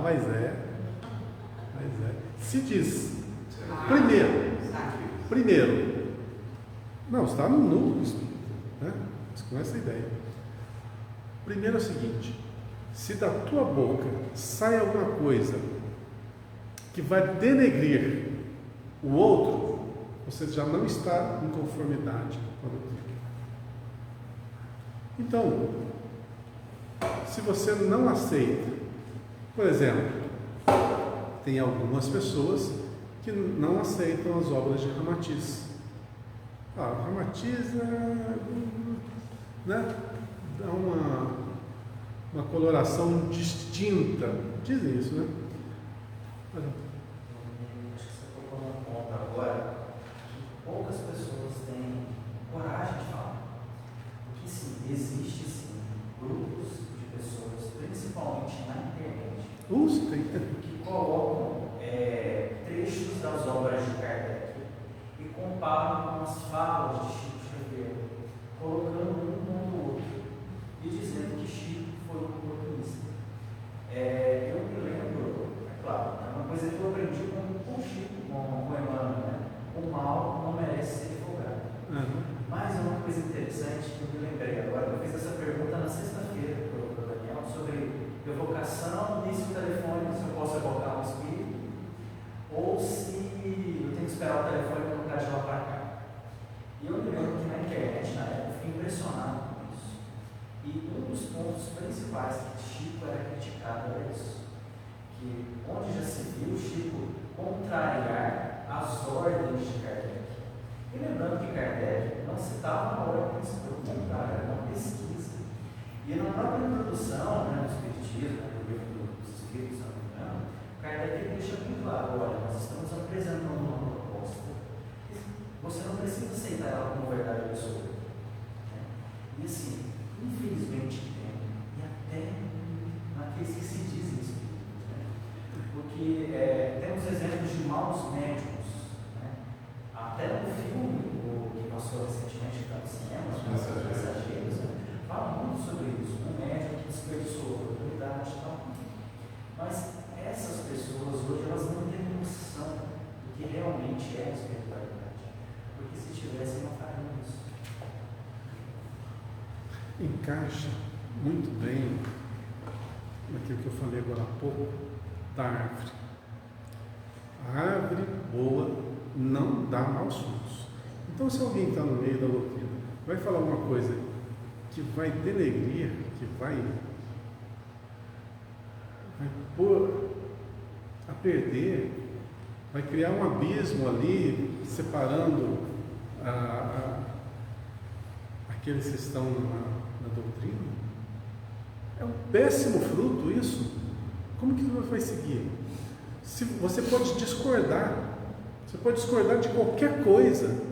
Mas é. Se diz, primeiro, não, está no núcleo espírita, né? Mas com essa ideia. Primeiro é o seguinte: se da tua boca sai alguma coisa que vai denegrir o outro, você já não está em conformidade com a doutrina. Então, se você não aceita, por exemplo, tem algumas pessoas que não aceitam as obras de Ramatiz. Ramatiz né, dá uma coloração distinta. Dizem isso, né? Acho que você tocou num ponto agora que poucas pessoas têm coragem de falar. Porque sim, existe sim grupos de pessoas, principalmente na internet, que colocam trechos das obras de Kardec e comparam com as falas de Chico Xavier, colocando um no outro e dizendo que Chico foi um oportunista. Eu me lembro, é claro, é uma coisa que eu aprendi com Chico, com o Emmanuel, né? O mal não merece ser divulgado. Mas é uma coisa interessante que eu me lembrei agora. Eu fiz essa pergunta na sexta-feira para o Daniel sobre evocação, início do telefone, se eu posso evocar um espírito, ou se eu tenho que esperar o telefone colocar de lá para cá. E eu me lembro que na internet, na época, eu fiquei impressionado com isso. E um dos pontos principais que Chico era criticado era isso, que onde já se viu Chico contrariar as ordens de Kardec. E lembrando que Kardec não citava a ordem, pelo contrário, era uma pesquisa. E na própria introdução, né, do Espiritismo, no livro dos Espíritos, se não me engano, Kardec deixa muito claro, olha, nós estamos apresentando uma proposta, você não precisa aceitar ela como verdade absoluta. Né? E assim, infelizmente tem, e até naqueles que se dizem espíritos, né? Porque temos exemplos de maus médicos, né? Até no filme que passou recentemente no cinema, Os Mensageiros, né? Fala muito sobre isso, um médico que desperdiçou oportunidade e tal. Mas essas pessoas hoje elas não têm noção do que realmente é a espiritualidade, porque se tivessem não fariam isso. Encaixa muito bem naquilo que eu falei agora há pouco da árvore. A árvore boa não dá maus frutos. Então, se alguém está no meio da doutrina, vai falar uma coisa que vai denegrir, que vai pôr a perder, vai criar um abismo ali, separando aqueles que estão na doutrina, é um péssimo fruto isso. Como que você vai seguir? Se você pode discordar de qualquer coisa.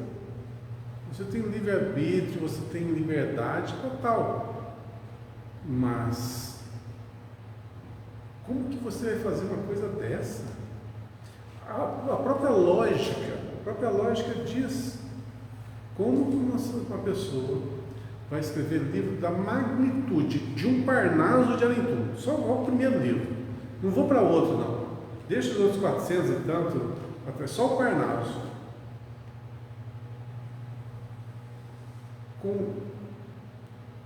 Você tem livre-arbítrio, você tem liberdade total. Mas como que você vai fazer uma coisa dessa? A própria lógica diz como uma pessoa vai escrever livro da magnitude de um Parnaso de Além Túmulo. Só o primeiro livro. Não vou para outro, não. Deixa os outros 400 e tanto, só o Parnaso.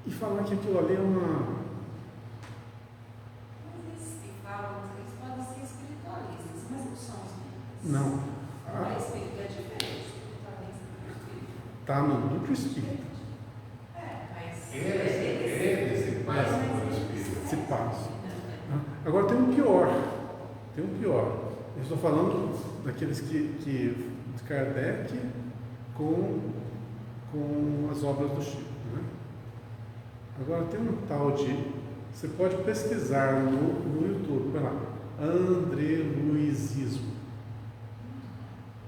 E falar que aquilo ali é uma... Eles podem ser espiritualistas, mas não são espíritas. Não. A espírita é diferente. Espiritualista do espírito. Está no duplo espírito. Mas Eles se passam por espírito. Se passa. Agora tem um pior. Eu estou falando daqueles de Kardec com as obras do Chico. Né? Agora tem um tal de... Você pode pesquisar no YouTube, vai lá, andreluizismo.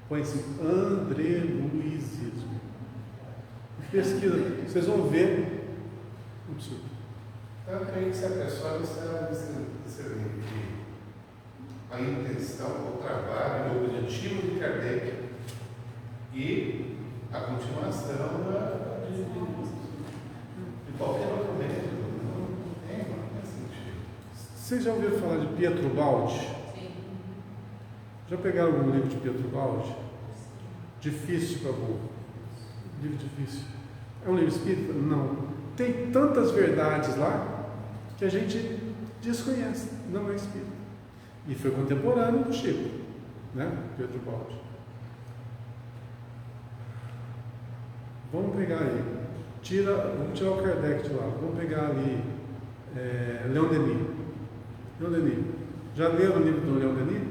Põe assim, andreluizismo. Pesquisa, vocês vão ver. Absurdo. Eu creio que se a pessoa discernir que a intenção, o trabalho, o objetivo de Kardec e a continuação de qualquer outro método, não tem sentido. Vocês já ouviram falar de Pietro Baldi? Sim. Já pegaram algum livro de Pietro Baldi? Difícil para burro. Livro difícil. É um livro espírita? Não. Tem tantas verdades lá que a gente desconhece. Não é espírita. E foi contemporâneo do Chico, né? Pietro Baldi. Vamos pegar aí. Vamos tirar o Kardec de lá. Vamos pegar ali Leon Denis. Já leram o livro do Leon Denis?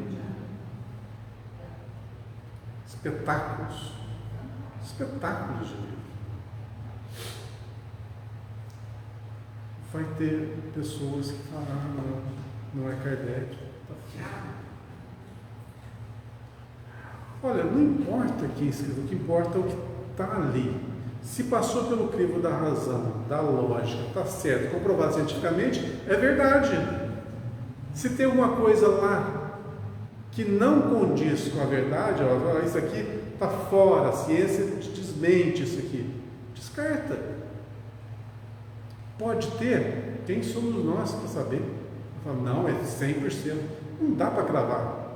Espetáculos de livro. Vai ter pessoas que falam, não é Kardec. Olha, não importa quem escreveu, o que importa é o que está ali. Se passou pelo crivo da razão, da lógica, está certo, comprovado cientificamente, é verdade. Se tem alguma coisa lá que não condiz com a verdade, ó, isso aqui está fora, a ciência desmente isso aqui, descarta. Pode ter, quem somos nós para saber? Não, é 100%. Não dá para cravar.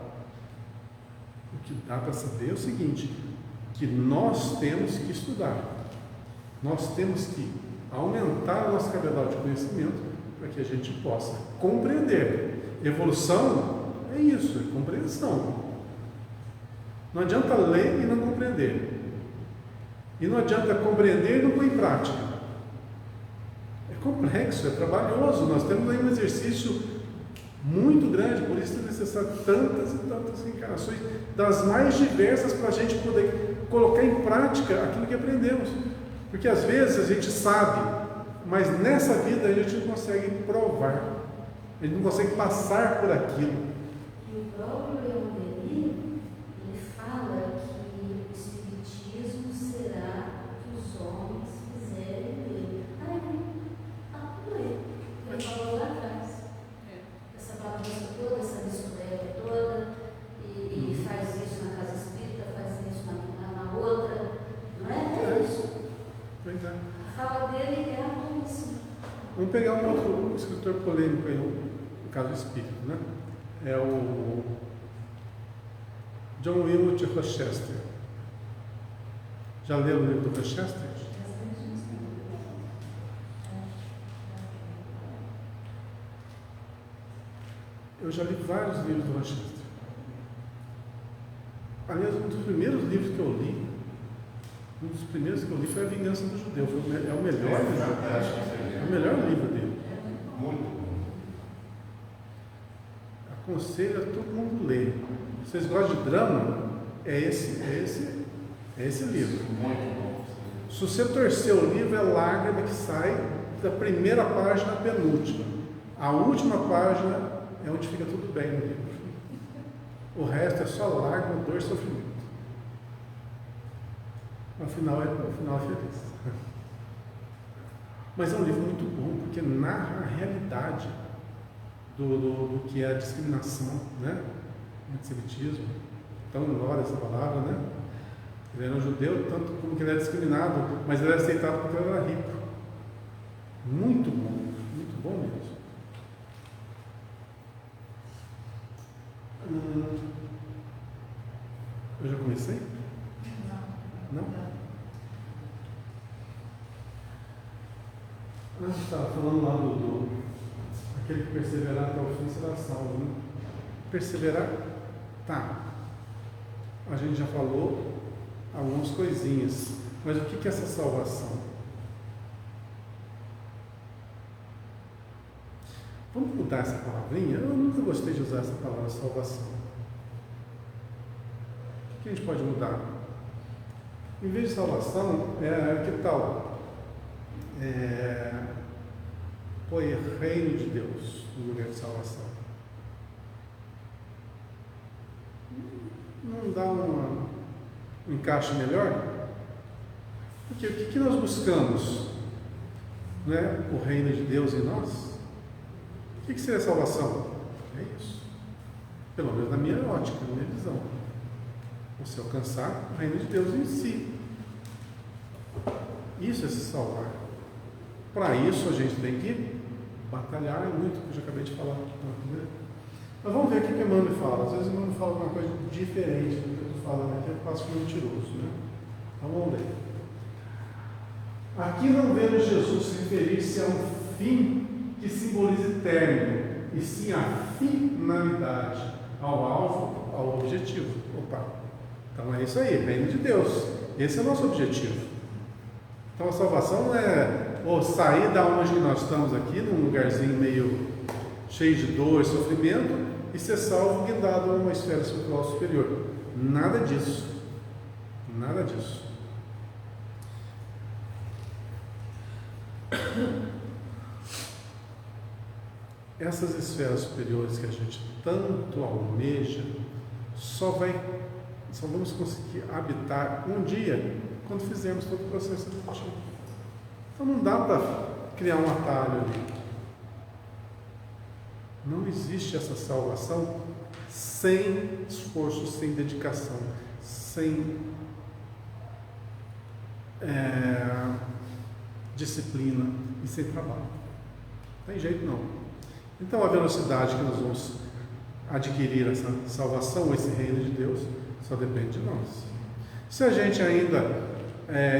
O que dá para saber é o seguinte, que nós temos que estudar. Nós temos que aumentar a nossa capacidade de conhecimento para que a gente possa compreender. Evolução é isso, é compreensão. Não adianta ler e não compreender. E não adianta compreender e não pôr em prática. É complexo, é trabalhoso. Nós temos aí um exercício muito grande, por isso é necessário tantas e tantas reencarnações, das mais diversas, para a gente poder colocar em prática aquilo que aprendemos. Porque às vezes a gente sabe, mas nessa vida a gente não consegue provar, a gente não consegue passar por aquilo. E o próprio Leon Denis, ele fala que o Espiritismo será o que os homens fizerem dele. Aí, tá tudo aí. Ele falou lá atrás. Essa bagunça toda, essa mistureba toda, e faz isso na casa espírita, faz isso na outra. Não é? É isso. Pois é. A fala dele é atualíssima. Vamos pegar um outro escritor polêmico aí, no caso do espírito, né? É o John Wilmot Rochester. Já leu o livro do Rochester? Eu já li vários livros do Rochester. Aliás, um dos primeiros livros que eu li, foi A Vingança do Judeu. É o melhor livro. É o melhor livro dele. Muito bom. Aconselho a todo mundo ler. Vocês gostam de drama? É esse livro. Muito bom. Se você torcer o livro, é lágrima que sai da primeira página à penúltima. A última página é onde fica tudo bem no livro. O resto é só lágrima, dor e sofrimento. O final é feliz. Mas é um livro muito bom, porque narra a realidade do que é a discriminação, né? O antissemitismo. Tão glória essa palavra, né? Ele era um judeu, tanto como que ele era discriminado, mas ele era aceitado porque ele era rico. Muito bom mesmo. Eu já comecei? Não? A gente estava falando lá do aquele que perseverar até o fim será salvo, né? Perseverar? Tá. A gente já falou algumas coisinhas. Mas o que é essa salvação? Vamos mudar essa palavrinha? Eu nunca gostei de usar essa palavra salvação. O que a gente pode mudar? Em vez de salvação, que tal? Põe reino de Deus no lugar de salvação. Não dá um encaixe melhor? Porque o que nós buscamos? Né? O reino de Deus em nós? O que seria salvação? É isso. Pelo menos na minha ótica, na minha visão. Você alcançar o reino de Deus em si. Isso é se salvar. Para isso a gente tem que batalhar muito, que eu já acabei de falar. Mas vamos ver o que Emmanuel fala. Às vezes Emmanuel fala uma coisa diferente do que eu estou falando aqui, eu passo por mentiroso, né? Então vamos ler. Aqui não vemos Jesus referir-se a um fim que simbolize término, e sim a finalidade, ao alvo, ao objetivo. Opa! Então é isso aí, reino de Deus. Esse é o nosso objetivo. Então a salvação não é sair da onde nós estamos aqui, num lugarzinho meio cheio de dor e sofrimento, e ser salvo guindado a uma esfera espiritual superior. Nada disso. Nada disso. Essas esferas superiores que a gente tanto almeja, só vamos conseguir habitar um dia quando fizermos todo o processo evolutivo. Então não dá para criar um atalho ali. Não existe essa salvação sem esforço, sem dedicação, sem disciplina e sem trabalho. Não tem jeito não. Então a velocidade que nós vamos adquirir essa salvação, esse reino de Deus, só depende de nós. Se a gente ainda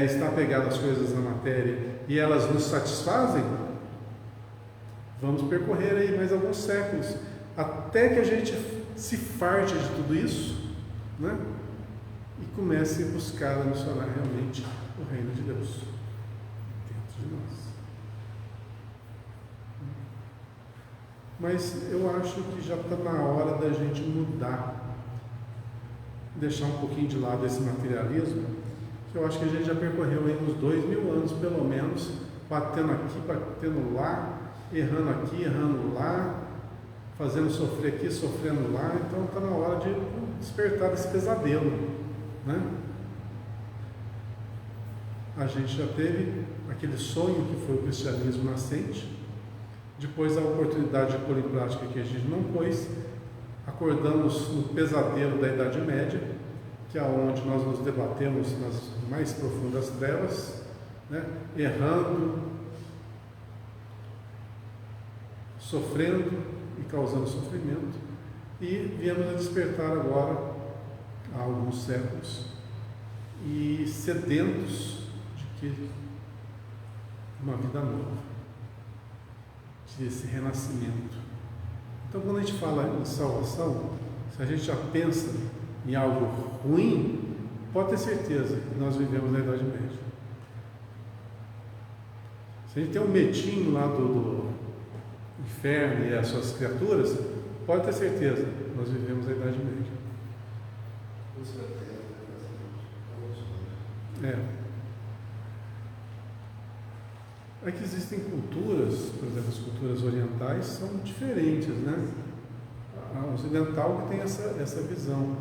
está apegado às coisas da matéria e elas nos satisfazem, vamos percorrer aí mais alguns séculos, até que a gente se farte de tudo isso, né? E comece a buscar, a missionar realmente o reino de Deus dentro de nós. Mas eu acho que já está na hora da gente mudar, deixar um pouquinho de lado esse materialismo, que eu acho que a gente já percorreu aí uns 2000 anos, pelo menos, batendo aqui, batendo lá, errando aqui, errando lá, fazendo sofrer aqui, sofrendo lá, então está na hora de despertar desse pesadelo, né? A gente já teve aquele sonho que foi o cristianismo nascente, depois a oportunidade de pôr em prática que a gente não pôs, acordamos no pesadelo da Idade Média, que é onde nós nos debatemos nas mais profundas trevas, né? Errando, sofrendo e causando sofrimento, e viemos a despertar agora, há alguns séculos, e sedentos de que uma vida nova, desse renascimento. Então, quando a gente fala em salvação, se a gente já pensa em algo ruim, pode ter certeza que nós vivemos na Idade Média. Se a gente tem um medinho lá do inferno e as suas criaturas, pode ter certeza que nós vivemos na Idade Média. Com certeza. É que existem culturas, por exemplo, as culturas orientais são diferentes, né? A ocidental que tem essa visão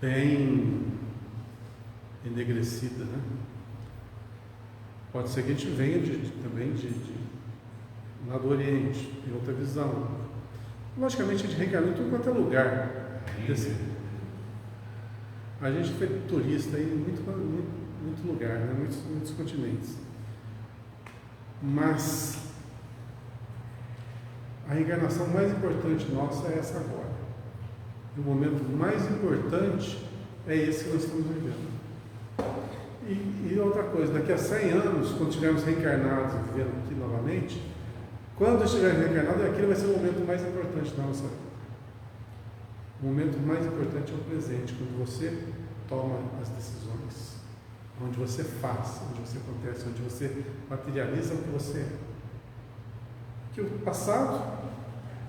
bem enegrecida, né? Pode ser que a gente venha também lá do Oriente, tem outra visão. Logicamente a gente reencarnou em tudo quanto é lugar. A gente foi turista em muito lugar, né? muitos continentes. Mas a reencarnação mais importante nossa é essa agora. E o momento mais importante é esse que nós estamos vivendo. E outra coisa, daqui a 100 anos, quando estivermos reencarnados e vivendo aqui novamente, quando estivermos reencarnados, aquele vai ser o momento mais importante da nossa vida. O momento mais importante é o presente, quando você toma as decisões, onde você faz, onde você acontece, onde você materializa o que você é. Que o passado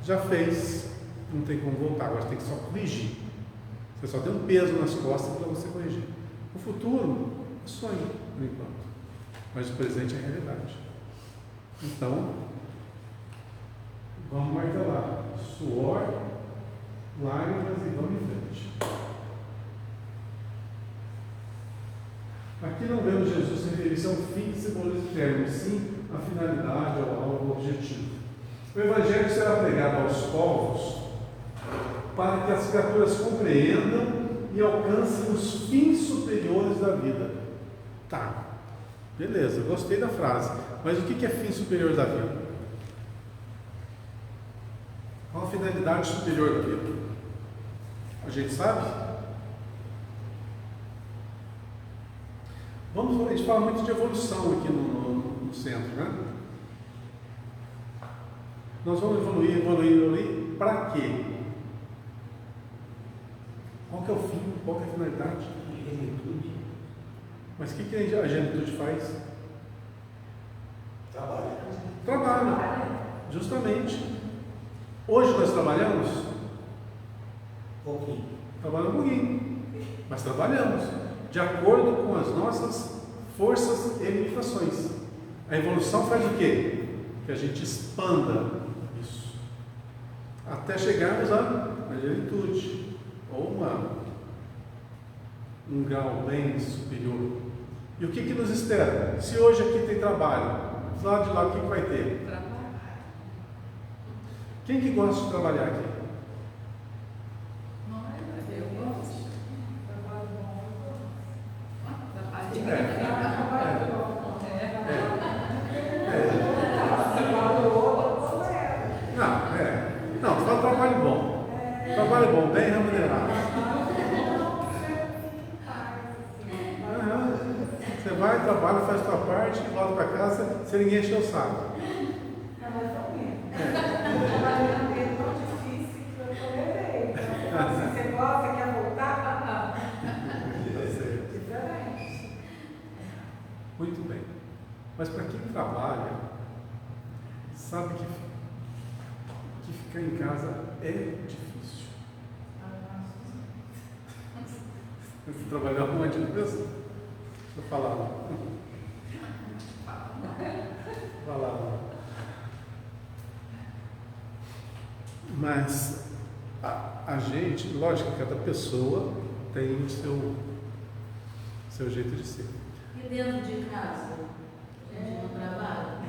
já fez, não tem como voltar, agora tem que só corrigir. Você só tem um peso nas costas para você corrigir. O futuro é sonho, por enquanto, mas o presente é realidade. Então, vamos martelar. Suor, lágrimas e vamos em frente. Aqui não vemos Jesus referir-se ao fim que simboliza o termo, sim a finalidade, ao objetivo. O Evangelho será pregado aos povos para que as criaturas compreendam e alcancem os fins superiores da vida. Tá, beleza, gostei da frase, mas o que é fim superior da vida? Qual a finalidade superior da vida? A gente sabe? A gente fala muito de evolução aqui no centro, né? Nós vamos evoluir para quê? Qual que é o fim? Qual que é a finalidade? Genitude. Mas o que a genitude faz? Trabalho. Justamente. Hoje nós trabalhamos? Pouquinho. Trabalhamos um pouquinho, mas trabalhamos de acordo com as nossas forças e limitações. A evolução faz o quê? Que a gente expanda isso, até chegarmos à plenitude, ou um grau bem superior. E o que nos espera? Se hoje aqui tem trabalho, do lado de lá o que vai ter? Quem que gosta de trabalhar aqui? Não, só trabalho bom. Trabalho bom, bem remunerado. Você vai, trabalha, faz sua parte, volta para casa, sem ninguém encher o saco. Você gosta, quer voltar? Muito bem. Mas para quem trabalha, sabe que ficar em casa é difícil. Você trabalhar um monte de pessoa. Deixa eu falar. Mas a gente, lógico, cada pessoa tem o seu jeito de ser. E dentro de casa? A gente não trabalha?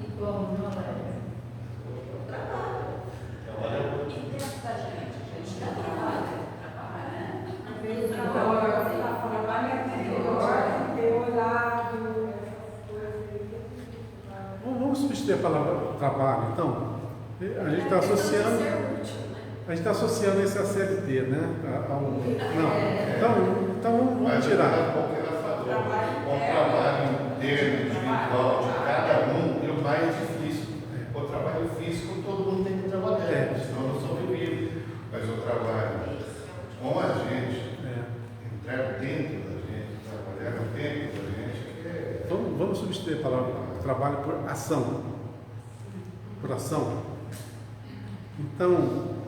Igual não trabalha? Trabalha. Trabalha E dentro da gente? A gente já trabalha. Trabalha, né? Trabalho ter olhado, Vamos substituir a palavra trabalho, então? A gente está associando esse a CLT, né? Não. Então vamos mas tirar. qualquer o trabalho interno, individual de cada um é o mais difícil. O trabalho físico todo mundo tem que trabalhar, senão não sobrevive. Mas o trabalho com a gente, entrar dentro da gente, trabalhar dentro da gente, é. Vamos substituir a palavra trabalho por ação. Por ação. Então,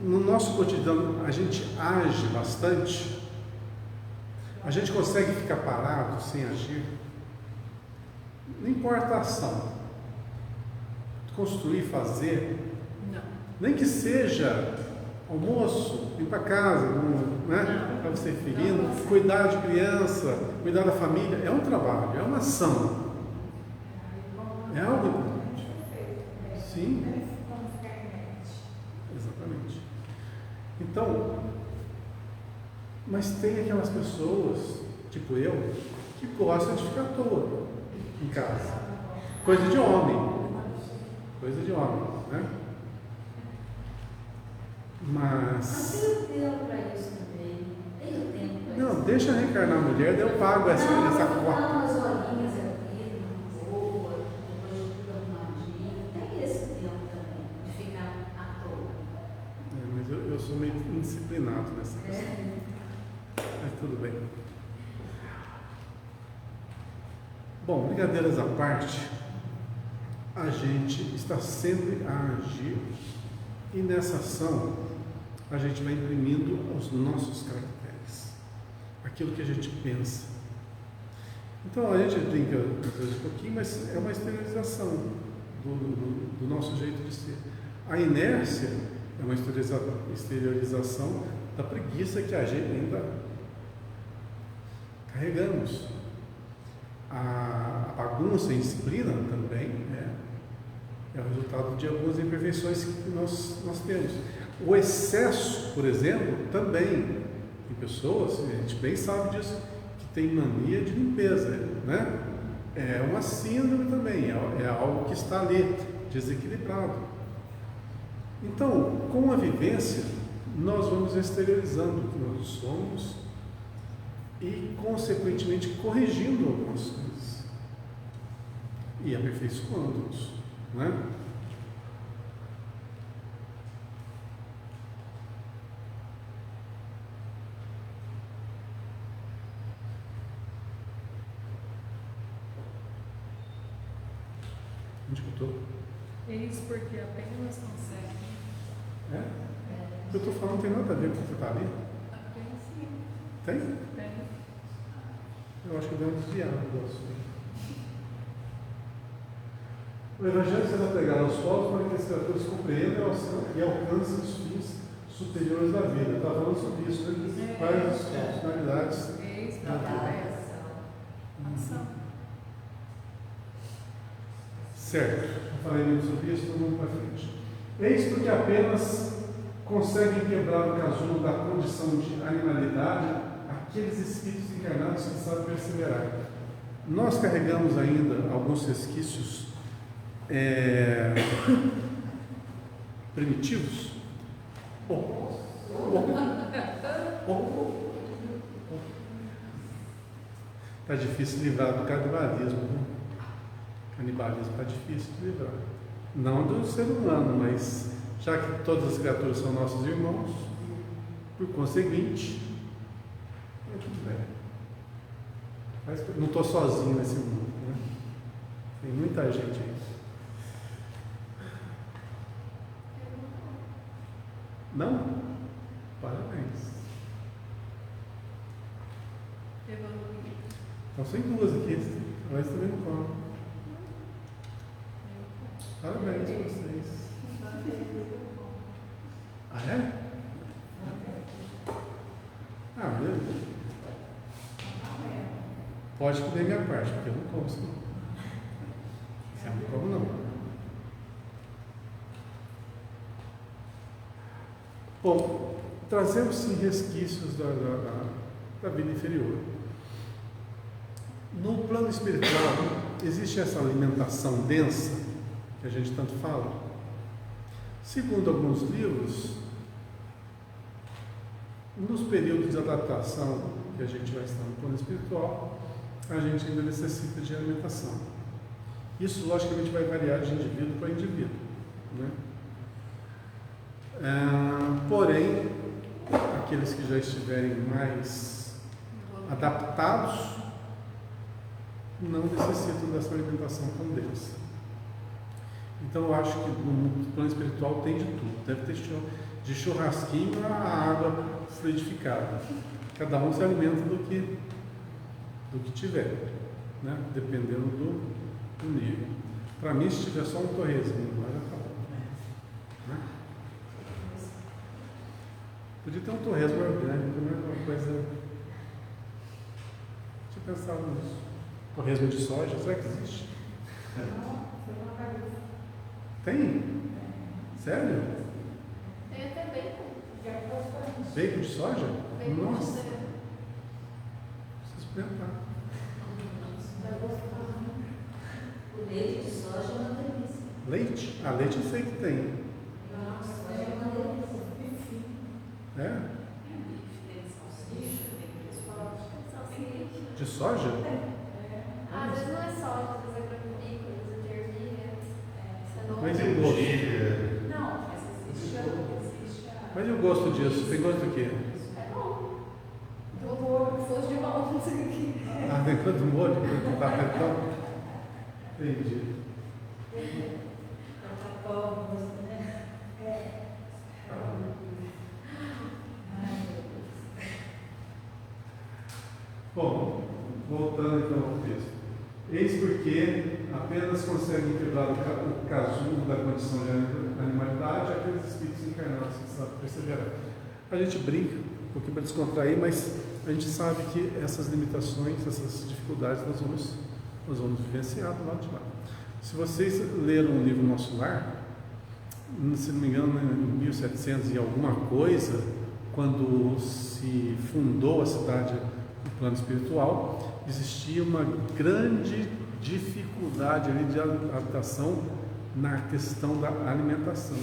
no nosso cotidiano, a gente age bastante. A gente consegue ficar parado sem agir. Não importa a ação. Construir, fazer. Não. Nem que seja almoço, ir para casa, né? Para você filhinho, cuidar de criança, cuidar da família. É um trabalho, é uma ação. É algo importante. Sim. Exatamente. Então, mas tem aquelas pessoas, tipo eu, que gostam de ficar à toa em casa. Coisa de homem. Coisa de homem, né? Mas. Tem o tempo para isso também. Tem o tempo para isso. Não, deixa reencarnar a mulher, daí eu pago essa cota. Não, as horinhas aqui, boa, depois de tudo arrumadinho. Tem esse tempo também, de ficar à toa. Mas eu sou meio indisciplinado nessa questão. Mas tudo bem. Bom, brincadeiras à parte, a gente está sempre a agir e nessa ação a gente vai imprimindo os nossos caracteres, aquilo que a gente pensa. Então a gente brinca às vezes um pouquinho, mas é uma exteriorização do nosso jeito de ser. A inércia é uma exteriorização da preguiça que a gente ainda carregamos. A bagunça e indisciplina também é o resultado de algumas imperfeições que nós temos. O excesso, por exemplo, também. Tem pessoas, a gente bem sabe disso, que tem mania de limpeza, né? É uma síndrome também, é algo que está ali, desequilibrado. Então, com a vivência, nós vamos exteriorizando o que nós somos e, consequentemente, corrigindo algumas coisas e aperfeiçoando-nos, né? Onde que eu estou? Eis porque apenas consegue. É? O que eu estou falando não tem nada a ver com o que está ali? Apenas sim. Tem? Tem. Eu acho que deu um desviado do assunto. O Evangelho será pregado aos povos para que as criaturas compreendam e alcancem os fins superiores da vida. Está falando sobre isso, né? Quais as finalidades. Eis para ação. Certo, eu falei muito sobre isso, então vamos para frente. Eis porque apenas conseguem quebrar o casulo da condição de animalidade aqueles espíritos encarnados que sabem perseverar. Nós carregamos ainda alguns resquícios primitivos. Está difícil livrar do canibalismo. Canibalismo está difícil de livrar. Não do ser humano, mas já que todas as criaturas são nossos irmãos, por conseguinte, tudo bem. Mas não estou sozinho nesse mundo, né? Tem muita gente aí. Não? Parabéns. Evoluir. Então tem duas aqui, mas também não falam. Parabéns a vocês. Ah, é? Ah, beleza. Pode comer minha parte, porque eu não como isso não. Eu não como não. Bom, trazemos-se resquícios da vida inferior. No plano espiritual, existe essa alimentação densa, que a gente tanto fala. Segundo alguns livros, nos períodos de adaptação que a gente vai estar no plano espiritual, a gente ainda necessita de alimentação. Isso, logicamente, vai variar de indivíduo para indivíduo, né? Porém, aqueles que já estiverem mais adaptados não necessitam dessa alimentação tão densa. Então, eu acho que no plano espiritual tem de tudo. Deve ter de churrasquinho a água fluidificada. Cada um se alimenta do que tiver, né? Dependendo do nível. Para mim, se tiver só um torresminho, já está bom. Né? Podia ter um torresmo orgânico, né? Uma coisa. Tinha pensado nisso. Torresmo de soja, será que existe? Tem? Sério? Tem até bacon. Bacon de soja? Bacon Nossa! de soja. Preciso experimentar. O leite de soja é uma delícia. Leite? Ah, leite eu sei que tem. Nossa, soja é uma delícia. É? Tem salsicha, tem De soja? Às vezes não é soja, às vezes é grão-bico, às vezes é ervilha, cenoura. Mas e o gosto? Não, mas existe a... Mas e o gosto disso? Tem gosto do quê? É bom. Eu vou fosse de mal, não sei o que. Ah, tem gosto do molho? Do tapetão? Entendi. Bom, voltando então ao texto. Eis porque apenas conseguem quebrar o casulo da condição de animalidade aqueles espíritos encarnados que sabem perseverar. A gente brinca um pouquinho para descontrair, mas a gente sabe que essas limitações, essas dificuldades nós vamos vivenciar do lado de lá. Se vocês leram o livro Nosso Lar, se não me engano, em 1700 e alguma coisa, quando se fundou a cidade no plano espiritual, existia uma grande dificuldade ali de adaptação na questão da alimentação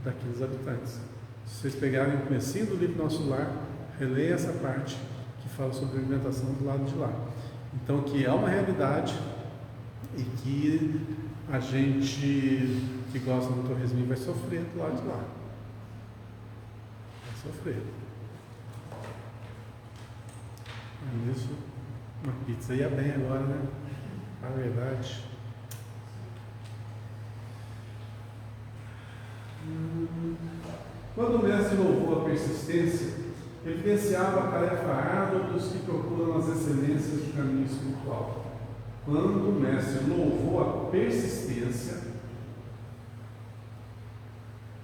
daqueles habitantes. Se vocês pegarem o comecinho do livro Nosso Lar, releia essa parte que fala sobre a alimentação do lado de lá. Então, que é uma realidade e que a gente que gosta do torresminho vai sofrer do lado de lá. Vai sofrer. Mas isso, uma pizza ia bem agora, né? A verdade. Quando o mestre louvou a persistência, evidenciava a tarefa árdua dos que procuram as excelências do caminho espiritual. Quando o mestre louvou a persistência,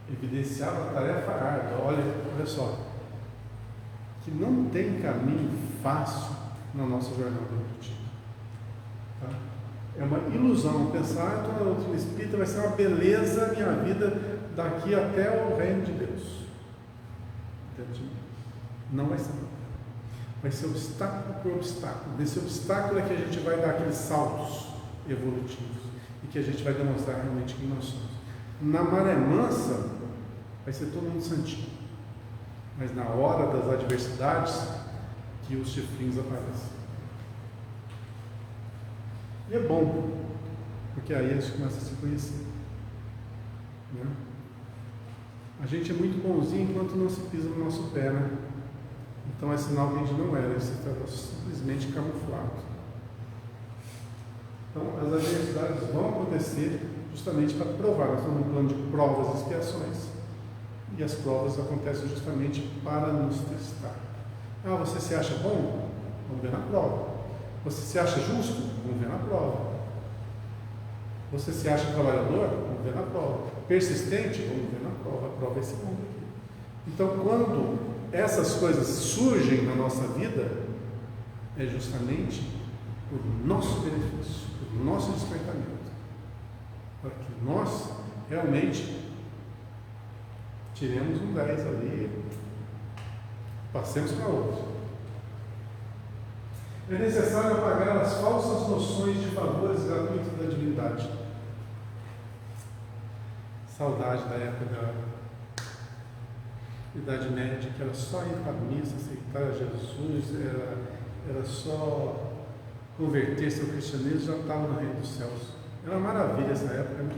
evidenciava a tarefa árdua. Olha só, que não tem caminho fácil na nossa jornada evolutiva. Tá? É uma ilusão pensar que a doutrina espírita vai ser uma beleza minha vida daqui até o reino de Deus. Não vai ser. Vai ser obstáculo por obstáculo. Nesse obstáculo é que a gente vai dar aqueles saltos evolutivos e que a gente vai demonstrar realmente quem nós somos. Na maré mansa, vai ser todo mundo santinho. Mas na hora das adversidades, que os chifrinhos aparecem. E é bom, porque aí a gente começa a se conhecer. Né? A gente é muito bonzinho enquanto não se pisa no nosso pé, né? Então é sinal que a gente não era, você estava simplesmente camuflado. Então as adversidades vão acontecer justamente para provar. Nós estamos no plano de provas e expiações. E as provas acontecem justamente para nos testar. Ah, você se acha bom? Vamos ver na prova. Você se acha justo? Vamos ver na prova. Você se acha trabalhador? Vamos ver na prova. Persistente? Vamos ver na prova. A prova é esse mundo aqui. Então, quando essas coisas surgem na nossa vida, é justamente por nosso benefício, por nosso despertamento, para que nós realmente tiremos um 10 ali, passemos para outro. É necessário apagar as falsas noções de favores gratuitos da divindade. Saudade da época da Idade Média, que era só ir para a missa, aceitar Jesus, era só converter-se ao cristianismo, já estava no reino dos céus. Era uma maravilha essa época, né?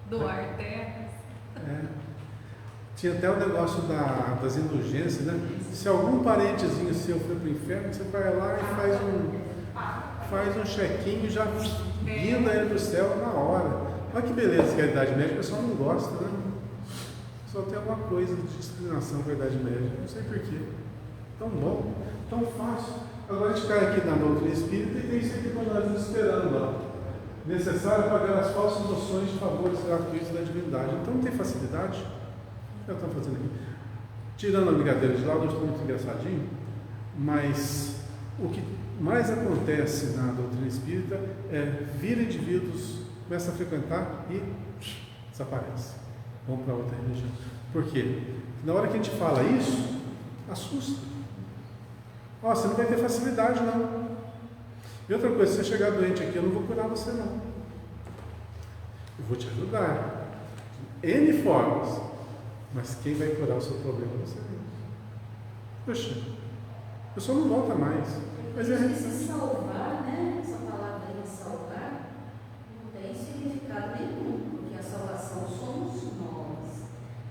Doar terras. Tinha até o negócio das indulgências, né? Se algum parentezinho seu foi para o inferno, você vai lá e faz um chequinho e já guinda ele para o céu na hora. Olha que beleza que é a Idade Média, o pessoal não gosta, né? Só tem alguma coisa de discriminação com a Idade Média, não sei porquê. Tão bom, tão fácil. Agora a gente cai aqui na doutrina espírita e tem isso aqui para nós esperando lá. Necessário pagar as falsas noções de favores gratuitos da divindade. Então não tem facilidade? O que eu estou fazendo aqui? Tirando a brincadeira de lado, eu estou muito engraçadinho, mas o que mais acontece na doutrina espírita é vir indivíduos, começam a frequentar e desaparece. Vão para outra religião. Por quê? Na hora que a gente fala isso, assusta. Você não vai ter facilidade, não. E outra coisa, se você chegar doente aqui, eu não vou curar você, não. Eu vou te ajudar. N formas. Mas quem vai curar o seu problema é você mesmo. Poxa, a pessoa não volta mais. Mas se salvar, né? Essa palavra aí, salvar, não tem significado nenhum, porque a salvação somos nós.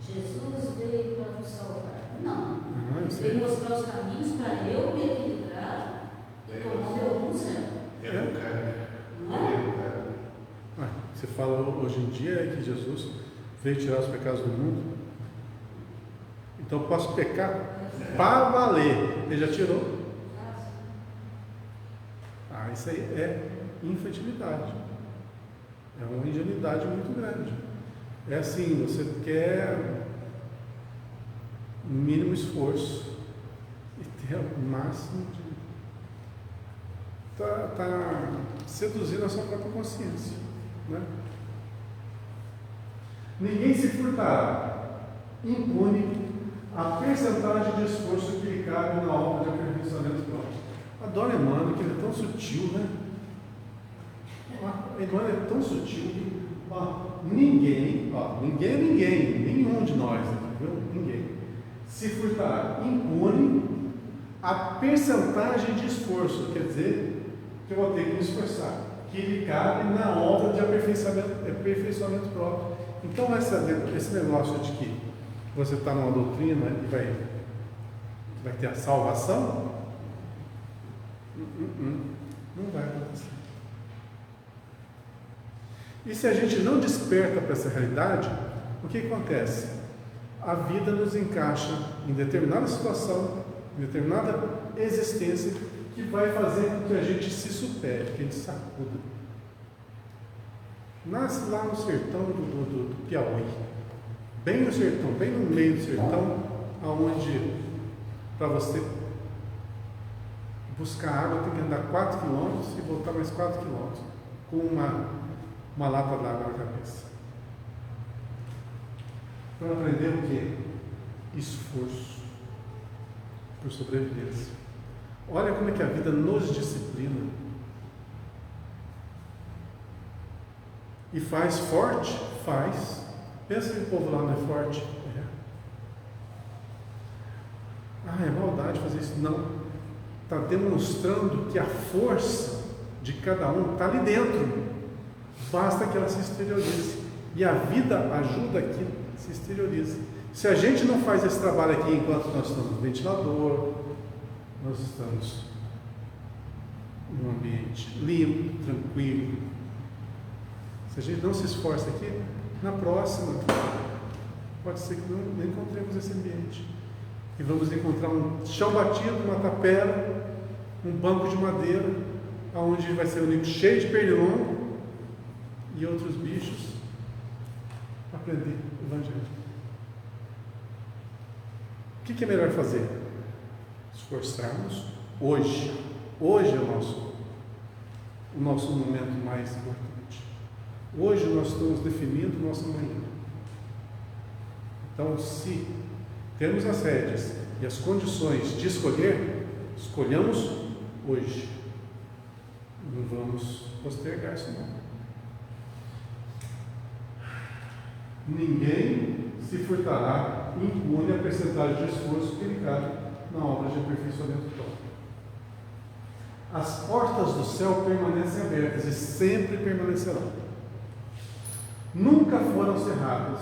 Jesus veio para nos salvar. Não. Ele veio mostrar os caminhos para eu me equilibrar e tomar meu rumo certo. Você fala hoje em dia que Jesus veio tirar os pecados do mundo. Então eu posso pecar para valer. Ele já tirou. Isso aí é infantilidade. É uma ingenuidade muito grande. É assim, você quer o mínimo esforço e ter o máximo de... Está seduzindo a sua própria consciência, né? Ninguém se furtará impune a percentagem de esforço que lhe cabe na obra de aperfeiçoamento próprio. Adoro Emmanuel, que ele é tão sutil, né? Emmanuel é tão sutil que nenhum de nós, viu? Ninguém se furtará impune a percentagem de esforço, quer dizer, que eu vou ter que me esforçar, que lhe cabe na obra de aperfeiçoamento próprio. Então, esse negócio de que você está numa doutrina e vai ter a salvação, não vai acontecer. E se a gente não desperta para essa realidade, o que acontece? A vida nos encaixa em determinada situação, em determinada existência, que vai fazer com que a gente se supere, que a gente sacuda. Nasce lá no sertão do Piauí, bem no sertão, bem no meio do sertão, aonde para você buscar água tem que andar 4 km e voltar mais 4 km com uma lata d'água na cabeça. Para aprender o quê? Esforço por sobrevivência. Olha como é que a vida nos disciplina e faz forte, faz. Pensa que o povo lá não é forte. É maldade fazer isso. Não. Está demonstrando que a força de cada um está ali dentro. Basta que ela se exteriorize. E a vida ajuda que se exteriorize. Se a gente não faz esse trabalho aqui enquanto nós estamos no ventilador, nós estamos num ambiente limpo, tranquilo. Se a gente não se esforça aqui, na próxima, pode ser que não encontremos esse ambiente. E vamos encontrar um chão batido, uma tapera, um banco de madeira, onde vai ser um livro cheio de pernilongo e outros bichos, para aprender o Evangelho. O que é melhor fazer? Esforçarmos hoje. Hoje é o nosso momento mais importante. Hoje nós estamos definindo o nosso amanhã. Então, se temos as rédeas e as condições de escolher, escolhamos hoje. Não vamos postergar isso não. Ninguém se furtará impune a percentagem de esforço que lhe cabe na obra de aperfeiçoamento próprio. As portas do céu permanecem abertas e sempre permanecerão. Nunca foram cerradas.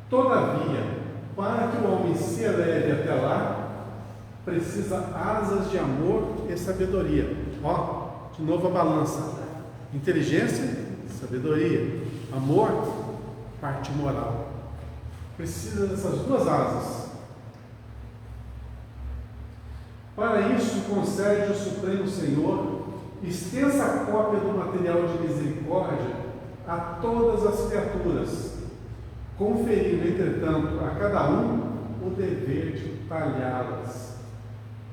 Todavia, para que o homem se eleve até lá, precisa asas de amor e sabedoria. Ó, de novo a balança. Inteligência, sabedoria. Amor, parte moral. Precisa dessas duas asas. Para isso, concede o Supremo Senhor extensa cópia do material de misericórdia a todas as criaturas, conferindo, entretanto, a cada um o dever de talhá-las.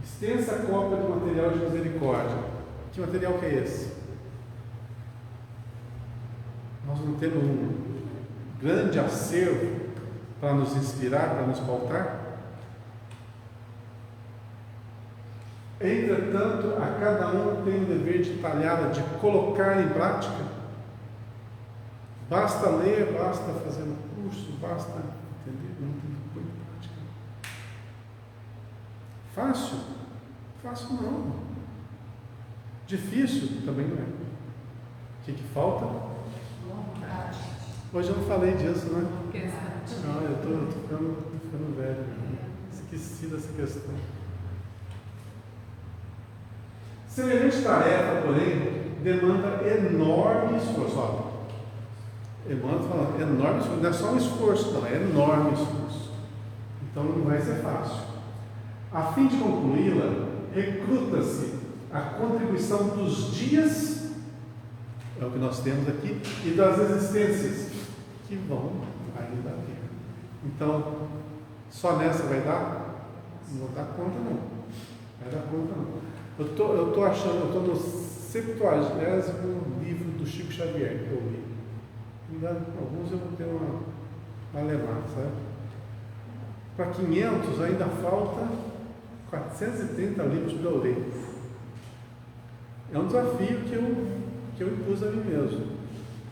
Extensa cópia do material de misericórdia. Que material que é esse? Nós não temos um grande acervo para nos inspirar, para nos pautar? Entretanto, a cada um tem o dever de talhá-la, de colocar em prática. Basta ler, basta fazer um curso, basta entender, não tem que pôr em prática. Fácil? Fácil não. Difícil também não é. O que falta? Vontade. Hoje eu não falei disso, né? Exato. Não, eu estou ficando velho. Esqueci dessa questão. Semelhante tarefa, porém, demanda enorme esforço. Olha, Emmanuel falando, enorme esforço, não é só um esforço, não, é enorme esforço. Então não vai ser fácil. A fim de concluí-la, recruta-se a contribuição dos dias, é o que nós temos aqui, e das existências, que vão ainda ter. Então, só nessa vai dar? Não vou dar conta, não. Vai dar conta, não. Eu estou achando, eu estou no 70º livro do Chico Xavier que eu li. Ainda alguns eu vou ter uma lembrada, sabe? Para 500 ainda falta 430 livros para eu ler. É um desafio que eu impus a mim mesmo.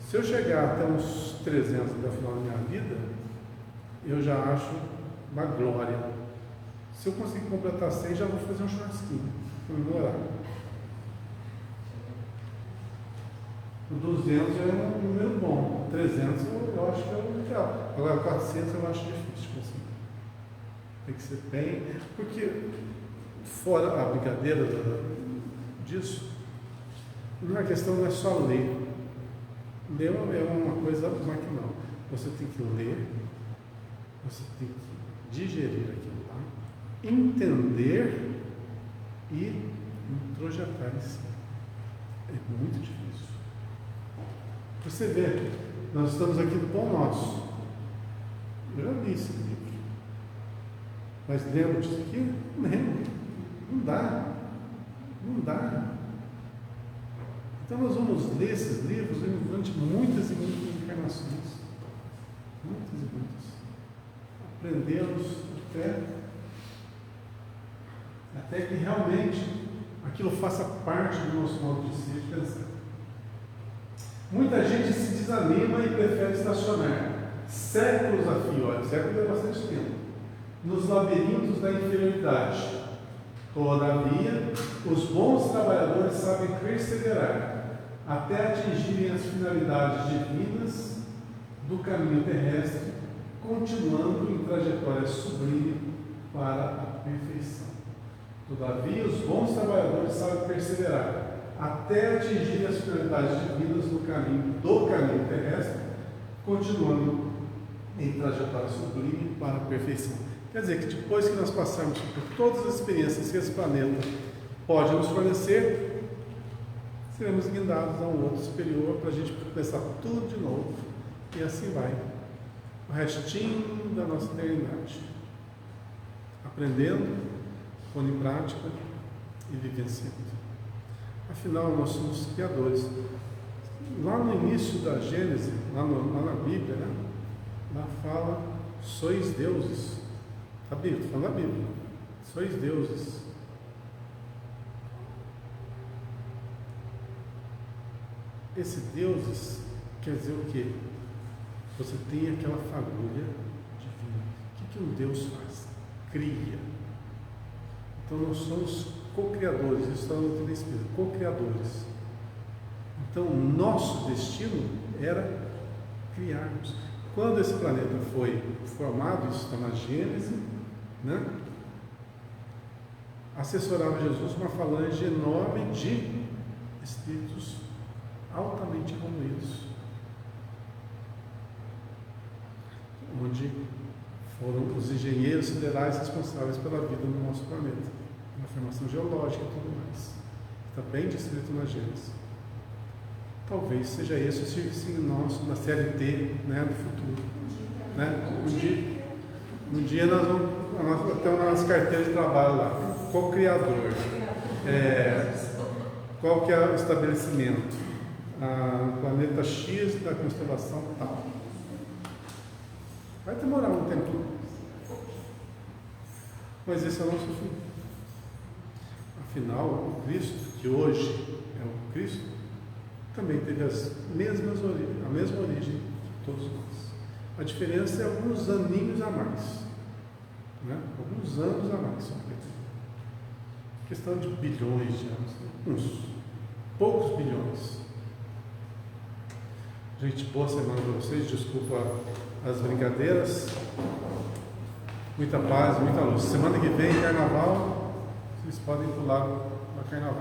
Se eu chegar até uns 300 até o final da minha vida, eu já acho uma glória. Se eu conseguir completar 100, já vou fazer um churrasquinho. Comemorar. O 200 é um número bom, 300 eu acho que é o ideal. Agora 400 eu acho difícil conseguir. Tem que ser bem. Porque, fora a brincadeira disso, a questão não é só ler. Ler é uma coisa marginal. Você tem que ler, você tem que digerir aquilo lá, entender e introjetar em si. É muito difícil. Você vê, nós estamos aqui do Pão Nosso. Eu já li esse livro. Mas lembro disso aqui? Não lembro. Não dá. Não dá. Então nós vamos ler esses livros durante muitas e muitas encarnações. Muitas e muitas. Aprendê-los até que realmente aquilo faça parte do nosso modo de ser e de pensar. Muita gente se desanima e prefere estacionar séculos a fio, olha, séculos é bastante tempo, nos labirintos da inferioridade. Todavia, os bons trabalhadores sabem perseverar até atingirem as finalidades divinas do caminho terrestre, continuando em trajetória sublime para a perfeição. Todavia, os bons trabalhadores sabem perseverar até atingir as finalidades divinas do caminho terrestre, continuando em trajetória sublime para a perfeição. Quer dizer que depois que nós passarmos por todas as experiências que esse planeta pode nos fornecer, seremos guindados a um outro superior para a gente começar tudo de novo. E assim vai. O restinho da nossa eternidade. aprendendo, pondo em prática e vivenciando. Afinal, nós somos criadores. Lá no início da Gênesis, lá na Bíblia, né? Lá fala, sois deuses. A Bíblia, estou falando da Bíblia. Sois deuses. Esse deuses quer dizer o quê? Você tem aquela fagulha divina. O que um Deus faz? Cria. Então nós somos co-criadores, isso está no Doutrina Espírita, co-criadores. Então nosso destino era criarmos. Quando esse planeta foi formado, isso está na Gênese, né? Assessorava Jesus uma falange enorme de espíritos altamente evoluídos, onde foram os engenheiros siderais responsáveis pela vida no nosso planeta, na formação geológica e tudo mais. Está bem descrito na Gênesis. Talvez seja esse o serviço nosso na CLT, né, do futuro. Né? Um dia nós vamos ter umas carteiras de trabalho lá. Co-criador. Qual que é o estabelecimento? Planeta X da constelação tal. Vai demorar um tempo. Mas esse é o nosso fim. Afinal, o Cristo, que hoje é o Cristo, também teve a mesma origem que todos nós. A diferença é alguns aninhos a mais. Né? Alguns anos a mais. Questão de bilhões de anos. Uns poucos bilhões. Gente, boa semana para vocês. Desculpa as brincadeiras. Muita paz, muita luz. Semana que vem, carnaval. Vocês podem pular no carnaval.